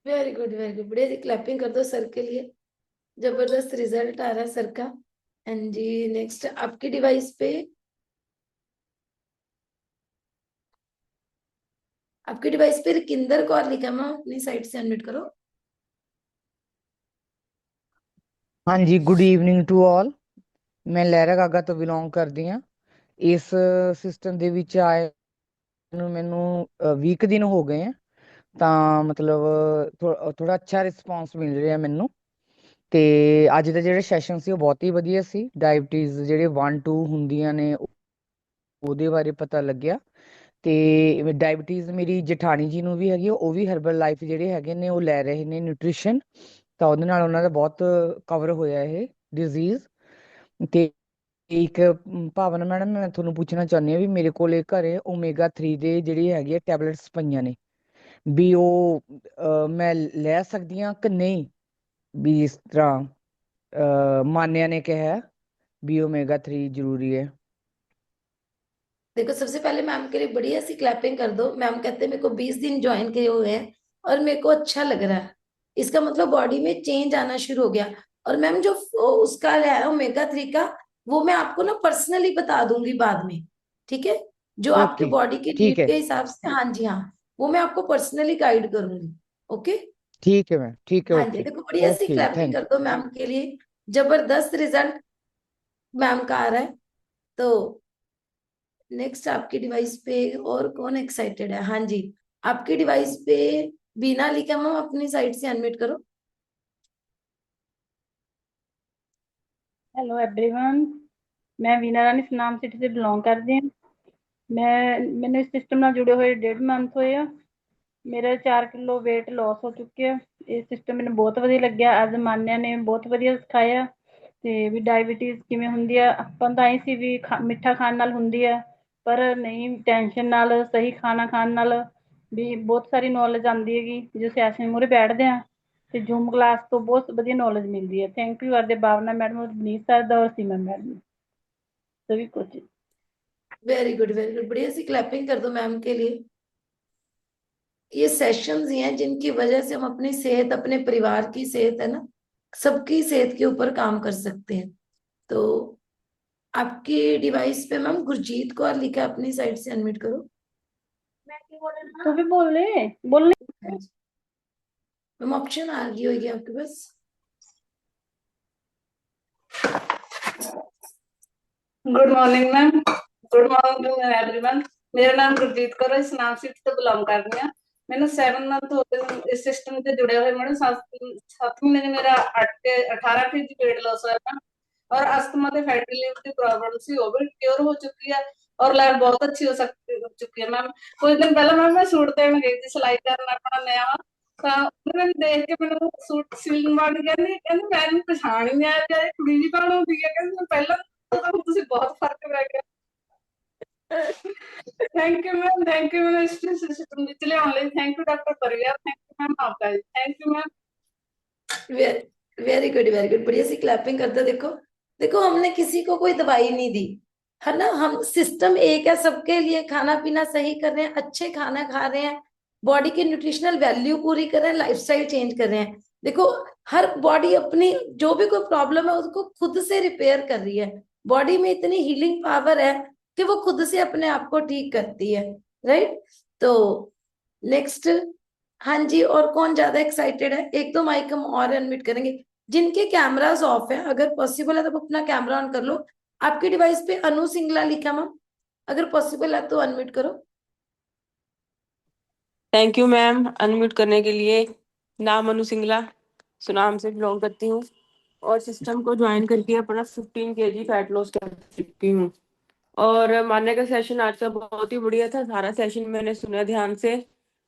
Very good, very good. बड़े सी क्लैपिंग कर दो सर के लिए, जबरदस्त रिजल्ट आ रहा है सर का। एंड जी नेक्स्ट, आपकी डिवाइस पे, आपकी डिवाइस पे रिकिंदर कौर लिखा है, मैम अपनी साइड से अनम्यूट करो। हाँ जी, गुड ਈਵਨਿੰਗ ਟੂ ਆਲ। ਮੈਂ ਲਹਿਰਾ ਗਾਗਾ ਤੋਂ ਬਿਲੋਂਗ ਕਰਦੀ ਹਾਂ। ਇਸ ਸਿਸਟਮ ਦੇ ਵਿੱਚ ਆਏ ਨੂੰ ਮੈਨੂੰ 20 ਕੁ ਦਿਨ ਹੋ ਗਏ ਆ, ਤਾਂ ਮਤਲਬ ਥੋੜਾ ਅੱਛਾ ਰਿਸਪੌਂਸ ਮਿਲ ਰਿਹਾ ਮੈਨੂੰ। ਤੇ ਅੱਜ ਦਾ ਜਿਹੜਾ ਸੈਸ਼ਨ ਸੀ ਉਹ ਬਹੁਤ ਹੀ ਵਧੀਆ ਸੀ। ਡਾਇਬਟੀਜ਼ ਜਿਹੜੇ 1 2 ਹੁੰਦੀਆਂ ਨੇ ਉਹਦੇ ਬਾਰੇ ਪਤਾ ਲੱਗਿਆ। ਤੇ ਡਾਇਬਟੀਜ਼ ਮੇਰੀ ਜਠਾਣੀ ਜੀ ਨੂੰ ਵੀ ਹੈਗੀ, ਉਹ ਵੀ ਹਰਬਲ ਲਾਈਫ ਜਿਹੜੇ ਹੈਗੇ ਨੇ ਉਹ ਲੈ ਰਹੇ ਨੇ ਨਿਊਟ੍ਰੀਸ਼ਨ, ਤਾਂ ਉਹਦੇ ਨਾਲ ਉਹਨਾਂ ਦਾ ਬਹੁਤ ਕਵਰ ਹੋਇਆ ਇਹ ਡਿਜ਼ੀਜ਼। ਤੇ ਇੱਕ ਭਾਵਨਾ ਮੈਡਮ, ਮੈਂ ਤੁਹਾਨੂੰ ਪੁੱਛਣਾ ਚਾਹੁੰਦੀ ਹਾਂ ਵੀ ਮੇਰੇ ਕੋਲ ਘਰੇ ਓਮੇਗਾ 3 ਦੇ ਜਿਹੜੀ ਹੈਗੀ ਹੈ ਟੈਬਲੇਟਸ ਪਈਆਂ ਨੇ, ਵੀ ਉਹ ਮੈਂ ਲੈ ਸਕਦੀ ਹਾਂ ਕਿ ਨਹੀਂ? ਵੀ ਇਸ ਤਰ੍ਹਾਂ ਮਾਨਿਆ ਨੇ ਕਿਹਾ ਵੀ ਓमेगा 3 ਜ਼ਰੂਰੀ ਹੈ। देखो, सबसे पहले मैम के लिए बढ़िया सी क्लैपिंग कर दो। मैम कहते हैं मेरे को 20 दिन ज्वाइन किए हुए हैं और मेरे को अच्छा लग रहा है। इसका मतलब बॉडी में चेंज आना शुरू हो गया। और मैम जो उसका है ओमेगा 3 का, वो मैं आपको ना पर्सनली बता दूंगी बाद में, ठीक है? जो आपके ਓਕੇ, बॉडी की ठीक नीड है। के हिसाब से, हाँ जी हाँ, वो मैं आपको पर्सनली गाइड करूंगी। ओके। ठीक है मैम, ठीक है, हाँ जी, ओके। देखो बढ़िया सी ओके जी, क्लैपिंग थैंक कर यू। दो मैम के लिए। जबरदस्त रिजल्ट मैम का आ रहा है। तो नेक्स्ट आपकी डिवाइस पे और कौन एक्साइटेड है? हाँ जी, आपकी डिवाइस पे बीना लिखा, मैम अपनी साइड से अनम्यूट करो। ਹੈਲੋ एवरीवन, मैं ਵੀਨਾ ਰਾਣੀ ਸੁਨਾਮ ਸਿਟੀ ਤੋਂ ਬਿਲੋਂਗ ਕਰਦੀ ਹਾਂ। ਮੈਨੂੰ ਇਸ ਸਿਸਟਮ ਨਾਲ ਜੁੜੇ ਹੋਏ 1.5 ਮੰਥ ਹੋਏ ਆ। ਮੇਰਾ 4 ਕਿਲੋ weight loss ਹੋ ਚੁੱਕਿਆ। ਇਹ ਸਿਸਟਮ ਮੈਨੂੰ ਬਹੁਤ ਵਧੀਆ ਲੱਗਿਆ। ਅੱਜ ਮਾਨਿਆ ਨੇ ਬਹੁਤ ਵਧੀਆ ਸਿਖਾਇਆ ਤੇ ਵੀ ਡਾਇਬੀਟੀਜ਼ ਕਿਵੇਂ ਹੁੰਦੀ ਆ। ਆਪਾਂ ਤਾਂ ਐਂ ਸੀ ਵੀ ਮਿੱਠਾ ਖਾਣ ਨਾਲ ਹੁੰਦੀ ਆ, ਪਰ ਨਹੀਂ, ਟੈਨਸ਼ਨ ਨਾਲ, ਸਹੀ ਖਾਣਾ ਖਾਣ ਨਾਲ ਵੀ ਬਹੁਤ ਸਾਰੀ ਨੌਲੇਜ ਆਉਂਦੀ ਹੈਗੀ। ਜਦੋਂ ਸੈਸ਼ਨ ਮੂਹਰੇ ਬੈਠਦੇ ਆ ਤੇ ਜ਼ੂਮ ਕਲਾਸ ਤੋਂ ਬਹੁਤ ਵਧੀਆ ਨੌਲੇਜ ਮਿਲਦੀ ਹੈ। ਥੈਂਕ ਯੂ ਅਰਦੇ ਭਾਵਨਾ मैडम, नीस सर और सीमा मैडम, सभी कुछ। वेरी गुड, वेरी गुड, बढ़िया सी क्लैपिंग कर दो मैम के लिए। ये सेशंस ही हैं जिनकी वजह से हम अपनी सेहत, अपने परिवार की सेहत है ना, सबकी सेहत के ऊपर काम कर सकते हैं। तो आपकी डिवाइस पे मैम गुरजीत कौर लिखा है, अपनी साइड से अनम्यूट करो। तू भी बोलने मैम ऑप्शन आ गई होगी आपके पास। Good morning ma'am, good morning everyone. मेरा नाम गुरजीत कौर है, ਸਨਾਮ ਸਿਟੀ ਤੋਂ ਬਿਲੋਂਗ ਕਰਦੀ ਹਾਂ। ਮੈਨੂੰ 7 ਮੰਥ ਹੋ ਗਏ ਇਸ ਸਿਸਟਮ ਤੇ ਜੁੜੇ ਹੋਏ। ਮੈਨੂੰ 7 ਮਹੀਨੇ ਮੇਰਾ 18 kg weight loss ਹੋਇਆ था और अस्थमा ਤੇ फैटी लिवर ਦੀ प्रॉब्लम ਸੀ, ਉਹ भी क्योर हो चुकी है और लाइफ बहुत अच्छी हो चुकी है मैम। कुछ दिन पहले मैम मैं सूट देने गई थी सिलाई करना अपना नया, ਤਾਂ ਉਹਨੇ ਮੈਨੂੰ ਦੇਖ ਕੇ ਮੈਨੂੰ ਸੂਟ ਸਿਲਣ ਵਾਲੀ ਕਹਿੰਦੀ ਕਹਿੰਦੀ ਮੈਨੂੰ ਪਛਾਣ ਹੀ ਨਹੀਂ ਆਇਆ ਕਿ ਇਹ ਕੁੜੀ ਜੀ ਕੌਣ ਹੁੰਦੀ ਹੈ। ਕਹਿੰਦੀ ਮੈਂ ਪਹਿਲਾਂ तो ਤੁਸੀਂ बहुत फर्क रह गया। Thank you ma'am, thank you ma'am इस सिस्टम ਵਿੱਚ ਲਿਆਉਣ ਲਈ। थैंक यू डॉक्टर परिवार, थैंक यू मैम आपका जी, thank you ma'am. Very good, very good, बढ़िया सी क्लैपिंग कर दो। देखो देखो, हमने किसी को कोई दवाई नहीं दी है ना, हम सिस्टम एक है सबके लिए। खाना पीना सही कर रहे हैं, अच्छे खाना खा रहे हैं, बॉडी की न्यूट्रिशनल वैल्यू पूरी कर रहे हैं, लाइफस्टाइल चेंज कर रहे हैं। देखो, हर बॉडी अपनी जो भी कोई प्रॉब्लम है उसको खुद से रिपेयर कर रही है। बॉडी में इतनी हीलिंग पावर है कि वो खुद से अपने आप को ठीक करती है। राइट। तो नेक्स्ट, हाँ जी, और कौन ज्यादा एक्साइटेड है? एक दो माइक हम और अनम्यूट करेंगे। जिनके कैमरास ऑफ है, अगर पॉसिबल है तो अपना कैमरा ऑन कर लो। आपकी डिवाइस पे अनु सिंगला लिखा मैम, अगर पॉसिबल है तो अनम्यूट करो। थैंक यू मैम अनम्यूट करने के लिए। नाम अनु सिंगला, सुनाम से बिलोंग करती हूँ और सिस्टम को ज्वाइन करके अपना 15 kg फैट लॉस कर चुकी हूँ। और मान्य का सेशन आज का बहुत ही बढ़िया था। सारा सेशन मैंने सुना ध्यान से,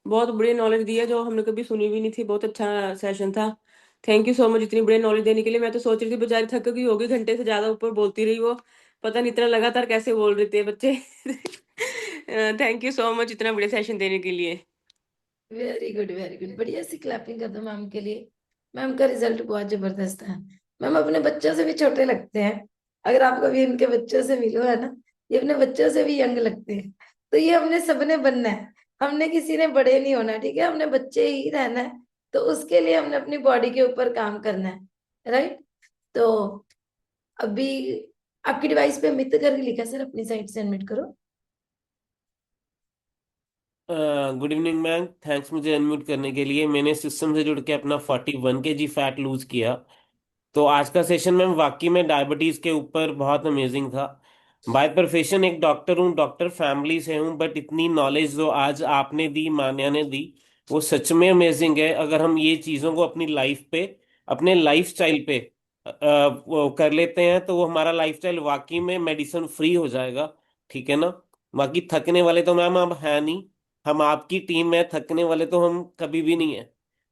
बहुत बढ़िया नॉलेज दी है जो हमने कभी सुनी भी नहीं थी। बहुत अच्छा सेशन था। थैंक यू सो मच इतनी बढ़िया नॉलेज देने के लिए। मैं तो सोच रही थी बेचारी थक गई होगी, घंटे से ज्यादा ऊपर बोलती रही वो, पता नहीं इतना लगातार कैसे बोल रहे थे बच्चे। थैंक यू सो मच इतना बढ़िया सेशन देने के लिए। वेरी गुड, वेरी गुड, बढ़िया सी क्लैपिंग कर दो मैम के लिए। मैम का रिजल्ट बहुत जबरदस्त है। मैम अपने बच्चों से भी छोटे लगते हैं। अगर आप कभी इनके बच्चों से मिलो है ना, ये अपने बच्चों से भी यंग लगते हैं। तो ये हमने सबने बनना है, हमने किसी ने बड़े नहीं होना, ठीक है, हमने बच्चे ही रहना है। तो उसके लिए हमने अपनी बॉडी के ऊपर काम करना है। राइट। तो अभी आपकी डिवाइस पे मित करके लिखा सर, अपनी साइड से अनम्यूट करो। गुड इवनिंग मैम, थैंक्स मुझे अनम्यूट करने के लिए। मैंने सिस्टम से जुड़ के अपना 41 kg फैट लूज किया। तो आज का सेशन मैम वाकई में डायबिटीज के ऊपर बहुत अमेजिंग था। बाय प्रोफेशन एक डॉक्टर हूँ, डॉक्टर फैमिली से हूँ, बट इतनी नॉलेज जो आज आपने दी, मान्या ने दी, वो सच में अमेजिंग है। अगर हम ये चीज़ों को अपनी लाइफ पे, अपने लाइफ स्टाइल पे वो कर लेते हैं तो वो हमारा लाइफ स्टाइल वाकई में मेडिसिन फ्री हो जाएगा। ठीक है ना। बाकी थकने वाले तो मैम आप है नहीं, हम आपकी टीम में, थकने वाले तो हम कभी भी नहीं है।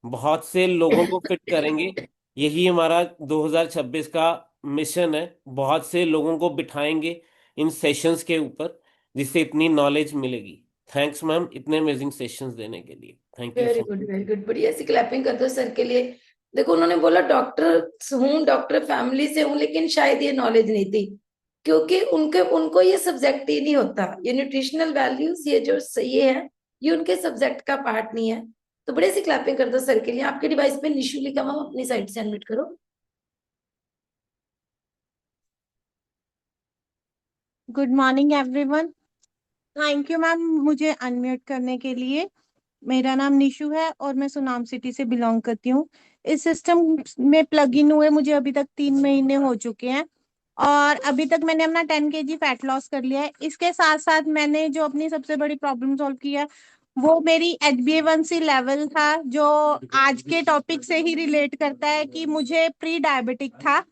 बहुत से लोगों को फिट करेंगे, यही हमारा 2026 का मिशन है। बहुत से लोगों को बिठाएंगे इन सेशंस के ऊपर जिससे इतनी नॉलेज मिलेगी। थैंक्स मैम इतने अमेजिंग सेशंस देने के लिए। Thank you very so good, very good, बढ़िया सी क्लैपिंग कर दो सर के लिए। देखो, उन्होंने बोला डॉक्टर हूँ, डॉक्टर फैमिली से हूँ, लेकिन शायद ये नॉलेज नहीं थी, क्योंकि उनके उनको ये सब्जेक्ट ही नहीं होता। ये न्यूट्रिशनल वैल्यूज, ये जो सही है, ये उनके सब्जेक्ट का पार्ट नहीं है। तो बड़े सी क्लैपिंग कर दो सर के लिए। आपके डिवाइस पे निशु लिखा मैम, अपनी साइड से अनम्यूट करो। Good morning everyone, thank you ma'am मुझे अनम्यूट करने के लिए। मेरा नाम निशु है और मैं सुनाम सिटी से बिलोंग करती हूँ। इस सिस्टम में प्लग इन हुए मुझे अभी तक 3 महीने हो चुके हैं और अभी तक मैंने अपना 10 kg फैट लॉस कर लिया है। इसके साथ साथ मैंने जो अपनी सबसे बड़ी प्रॉब्लम सॉल्व की है वो मेरी HbA1c लेवल था, जो आज के टॉपिक से ही रिलेट करता है कि मुझे प्री डायबिटिक था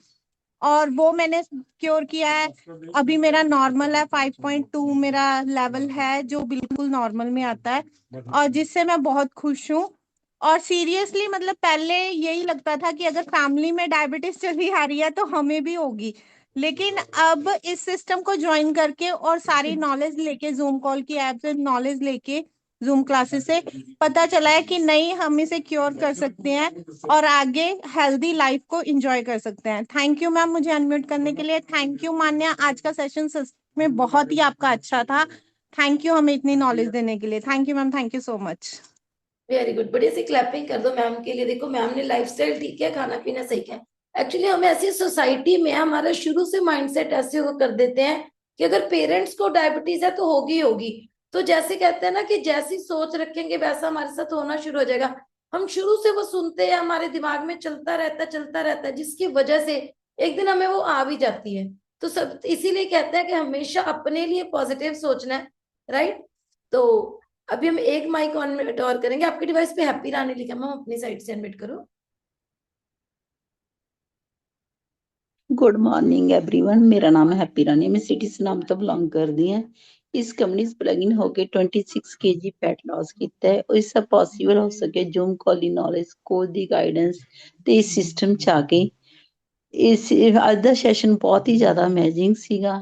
और वो मैंने क्योर किया है। अभी मेरा नॉर्मल है, 5.2 मेरा लेवल है जो बिल्कुल नॉर्मल में आता है और जिससे मैं बहुत खुश हूँ। और सीरियसली मतलब पहले यही लगता था कि अगर फैमिली में डायबिटीज चली आ रही है तो हमें भी होगी, लेकिन अब इस सिस्टम को ज्वाइन करके और सारी नॉलेज लेके, जूम कॉल की ऐप से नॉलेज लेके, जूम क्लासेस से पता चला है कि नहीं, हम इसे क्योर कर सकते हैं और आगे हेल्दी लाइफ को एंजॉय कर सकते हैं। थैंक यू मैम मुझे अनम्यूट करने के लिए। थैंक यू मान्या, आज का सेशन सच में बहुत ही आपका अच्छा था। थैंक यू हमें इतनी नॉलेज देने के लिए। Thank you ma'am, thank you so much. Very good, बढ़िया सी क्लैपिंग कर दो मैम के लिए। देखो मैम ने लाइफस्टाइल ठीक है, खाना पीना सही है। एक्चुअली हम ऐसी सोसाइटी में हमारा शुरू से माइंडसेट ऐसे हो कर देते हैं कि अगर पेरेंट्स को डायबिटीज है तो होगी होगी। तो जैसे कहते हैं ना कि जैसी सोच रखेंगे वैसा हमारे साथ होना शुरू हो जाएगा। हम शुरू से वो सुनते हैं, हमारे दिमाग में चलता रहता है, जिसकी वजह से एक दिन हमें वो आ भी जाती है। तो सब इसीलिए कहते हैं कि हमेशा अपने लिए पॉजिटिव सोचना है, राइट। तो अभी हम एक माइक ऑन और करेंगे। आपके डिवाइस पे हैप्पी रानी लिखा, मैम अपनी साइड से अनम्यूट करो। गुड मॉर्निंग एवरीवन, मेरा नाम है हैप्पी रानी, मैं सिटी सुनाम तो बिलोंग करदी हां। इस कंपनी च प्लग इन होके 26 kg फैट लॉस किया है और इस सब पॉसिबल हो सके zoom call the knowledge, coach the guidance ते इस सिस्टम च आके। ਇਸ ਅੱਜ ਦਾ ਸੈਸ਼ਨ ਬਹੁਤ ਹੀ ਜ਼ਿਆਦਾ ਅਮੇਜ਼ਿੰਗ ਸੀਗਾ।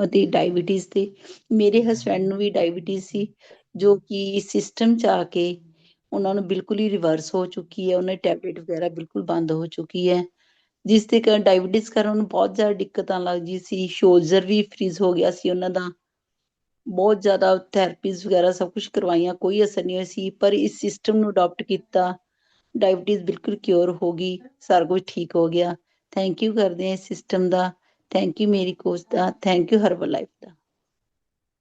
ਅਤੇ ਡਾਇਬੀਟੀਜ਼ ਤੇ ਮੇਰੇ ਹਸਬੈਂਡ ਨੂੰ ਵੀ ਡਾਇਬੀਟੀਜ਼ ਸੀ, ਜੋ ਕਿ ਇਸ ਸਿਸਟਮ 'ਚ ਆ ਕੇ ਉਹਨਾਂ ਨੂੰ ਬਿਲਕੁਲ ਹੀ ਰਿਵਰਸ ਹੋ ਚੁੱਕੀ ਹੈ। ਉਹਨਾਂ ਦੀ ਟੈਬਲੇਟ ਵਗੈਰਾ ਬਿਲਕੁਲ ਬੰਦ ਹੋ ਚੁੱਕੀ ਹੈ, ਜਿਸ ਦੇ ਕਾਰਨ ਡਾਇਬੀਟੀਜ਼ ਕਾਰਨ ਉਹਨੂੰ ਬਹੁਤ ਜ਼ਿਆਦਾ ਦਿੱਕਤਾਂ ਲੱਗਦੀ ਸੀ। ਸ਼ੋਲਡਰ ਵੀ ਫ੍ਰੀਜ਼ ਹੋ ਗਿਆ ਸੀ ਉਹਨਾਂ ਦਾ, ਬਹੁਤ ਜ਼ਿਆਦਾ ਥੈਰੇਪੀਜ਼ ਵਗੈਰਾ ਸਭ ਕੁਝ ਕਰਵਾਈਆਂ, ਕੋਈ ਅਸਰ ਨਹੀਂ ਹੋਇਆ ਸੀ। ਪਰ ਇਸ ਸਿਸਟਮ ਨੂੰ ਅਡਾਪਟ ਕੀਤਾ, ਡਾਇਬੀਟੀਜ਼ ਬਿਲਕੁਲ ਕਿਉਰ ਹੋ ਗਈ, ਸਾਰਾ ਕੁਝ ਠੀਕ ਹੋ ਗਿਆ। ਥੈਂਕ ਯੂ ਕਰਦੇ ਹਾਂ ਇਸ ਸਿਸਟਮ ਦਾ, ਥੈਂਕ ਯੂ ਮੇਰੀ ਕੋਚ ਦਾ, ਥੈंक यू हर्बल लाइफ ਦਾ।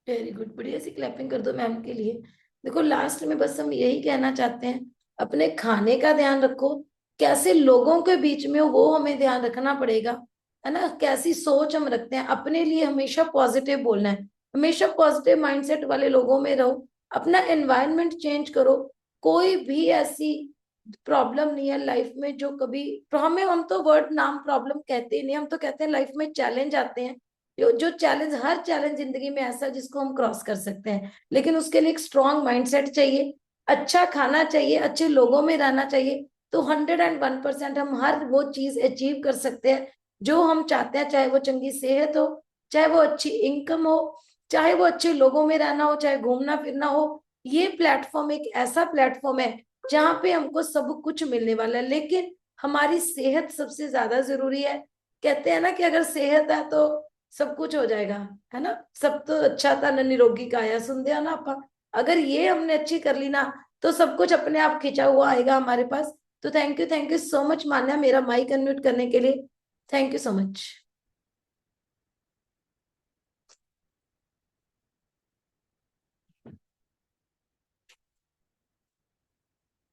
वेरी गुड, बढ़िया सी क्लैपिंग कर दो मैम के लिए। देखो लास्ट में बस हम यही कहना चाहते हैं, अपने खाने का ध्यान रखो, कैसे लोगों के बीच में हो वो हमें ध्यान रखना पड़ेगा, है ना। कैसी सोच हम रखते हैं, अपने लिए हमेशा पॉजिटिव बोलना है, हमेशा पॉजिटिव माइंडसेट वाले लोगों में रहो, अपना एनवायरनमेंट चेंज करो। कोई भी ऐसी प्रॉब्लम नहीं है लाइफ में जो कभी हम तो वर्ड नाम प्रॉब्लम कहते ही नहीं, हम तो कहते हैं लाइफ में चैलेंज आते हैं। जो चैलेंज, हर चैलेंज जिंदगी में ऐसा जिसको हम क्रॉस कर सकते हैं, लेकिन उसके लिए एक स्ट्रॉन्ग माइंडसेट चाहिए, अच्छा खाना चाहिए, अच्छे लोगों में रहना चाहिए। तो 101% हम हर वो चीज अचीव कर सकते हैं जो हम चाहते हैं, चाहे वो चंगी सेहत हो, चाहे वो अच्छी इनकम हो, चाहे वो अच्छे लोगों में रहना हो, चाहे घूमना फिरना हो। ये प्लेटफॉर्म एक ऐसा प्लेटफॉर्म है जहाँ पे हमको सब कुछ मिलने वाला है, लेकिन हमारी सेहत सबसे ज्यादा जरूरी है। कहते हैं ना कि अगर सेहत है तो सब कुछ हो जाएगा, है ना। सब तो अच्छा था न निरोगी काया, सुनते ना आप। अगर ये हमने अच्छी कर ली ना तो सब कुछ अपने आप खिंचा हुआ आएगा हमारे पास। तो थैंक यू सो मच मान्या, मेरा माइक अनम्यूट करने के लिए। Thank you so much.